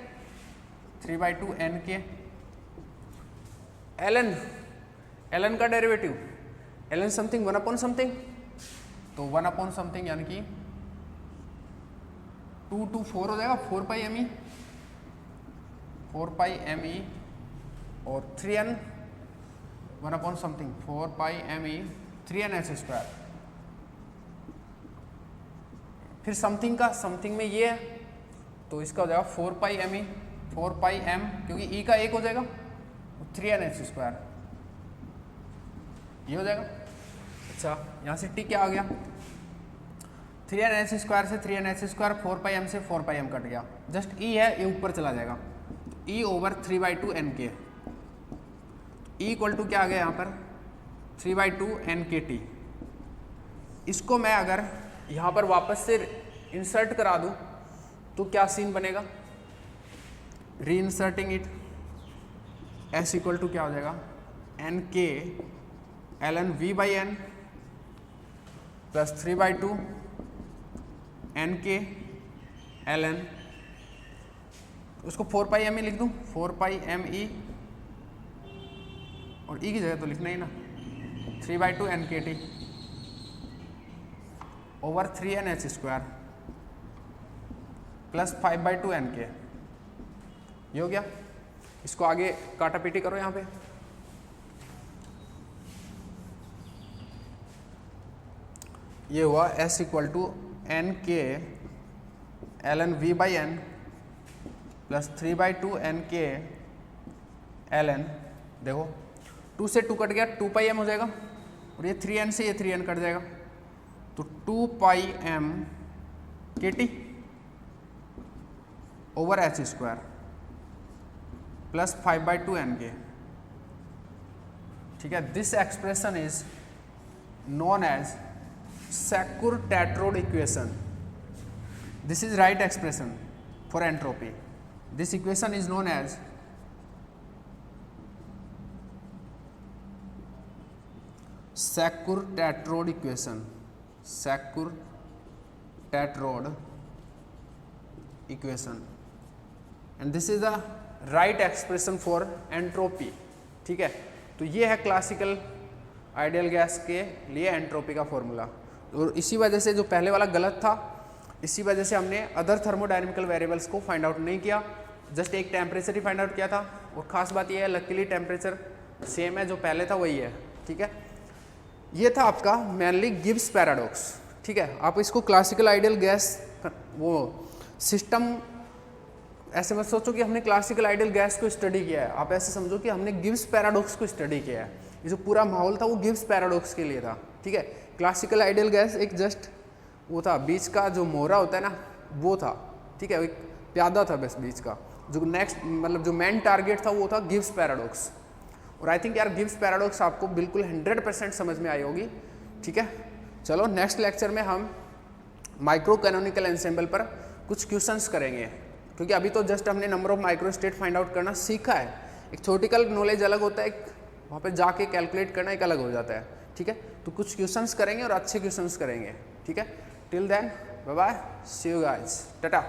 3/2 एन के ln का डेरिवेटिव ln समथिंग 1 समथिंग, तो 1 समथिंग यानी कि 2 to 4 हो जाएगा, 4 पाई एम ई और 3n 1 something 4 pi m e 3n h square. फिर समथिंग में ये है तो इसका हो जाएगा 4 पाई एम ई, 4 पाई एम, क्योंकि ई का एक हो जाएगा, 3n h स्क्वायर ये हो जाएगा। अच्छा यहाँ से टी क्या आ गया, 3n h स्क्वायर से 3n h square, 4 pi M से 4 पाई एम कट गया, जस्ट ई है ये ऊपर चला जाएगा, ई ओवर 3/2 एन के। ई इक्वल टू क्या आ गया यहाँ पर 3/2 एन के टी। इसको मैं अगर यहाँ पर वापस से इंसर्ट करा दूँ तो क्या सीन बनेगा, reinserting it, s equal to क्या हो जाएगा n k ln v/n plus 3/2 n k ln, उसको 4 पाई एम ई लिख दूँ, 4 पाई एम ई, और ई की जगह तो लिखना ही ना 3/2 n k t over 3n h square plus 5/2 n k. ये हो गया, इसको आगे काटा पीटी करो यहाँ पे, ये हुआ s equal to N k ln v/n plus 3/2 n k ln देखो 2 से 2 कट गया, 2 पाई एम हो जाएगा, और ये 3n से ये 3n कट जाएगा, तो 2 pi m k t over h square plus 5/2 n k. ठीक है, this expression is known as Sackur-Tetrode equation. This is right expression for entropy. This equation is known as Sackur-Tetrode equation. Sackur-Tetrode equation. And this is the right expression for entropy. ठीक है, तो ये है classical ideal gas के लिए entropy का formula. और इसी वजह से जो पहले वाला गलत था, इसी वजह से हमने अदर थर्मोडायनेमिकल वेरिएबल्स को फाइंड आउट नहीं किया, जस्ट एक टेम्परेचर ही फाइंड आउट किया था। और ख़ास बात यह है लकीली टेम्परेचर सेम है, जो पहले था वही है। ठीक है, ये था आपका मेनली गिब्स पैराडॉक्स। ठीक है, आप इसको क्लासिकल आइडियल गैस वो सिस्टम ऐसे मत सोचो कि हमने क्लासिकल आइडियल गैस को स्टडी किया है, आप ऐसे समझो कि हमने गिब्स पैराडॉक्स को स्टडी किया है। ये जो पूरा माहौल था वो गिब्स पैराडॉक्स के लिए था। ठीक है, क्लासिकल आइडियल गैस एक जस्ट वो था, बीच का जो मोहरा होता है ना वो था। ठीक है, एक प्यादा था बस बीच का। जो नेक्स्ट मतलब जो मेन टारगेट था वो था गिब्स पैराडॉक्स। और आई थिंक यार गिब्स पैराडॉक्स आपको बिल्कुल 100% समझ में आई होगी। ठीक है, चलो नेक्स्ट लेक्चर में हम माइक्रो कैनोनिकल एंसेंबल पर कुछ क्वेश्चंस करेंगे, क्योंकि अभी तो जस्ट हमने number of micro state find out करना सीखा है। एक थ्योरेटिकल नॉलेज अलग होता है, एक वहाँ पे जाके कैलकुलेट करना एक अलग हो जाता है। ठीक है, तो कुछ क्वेश्चंस करेंगे और अच्छे क्वेश्चंस करेंगे। ठीक है, till then bye bye, see you guys, Tata.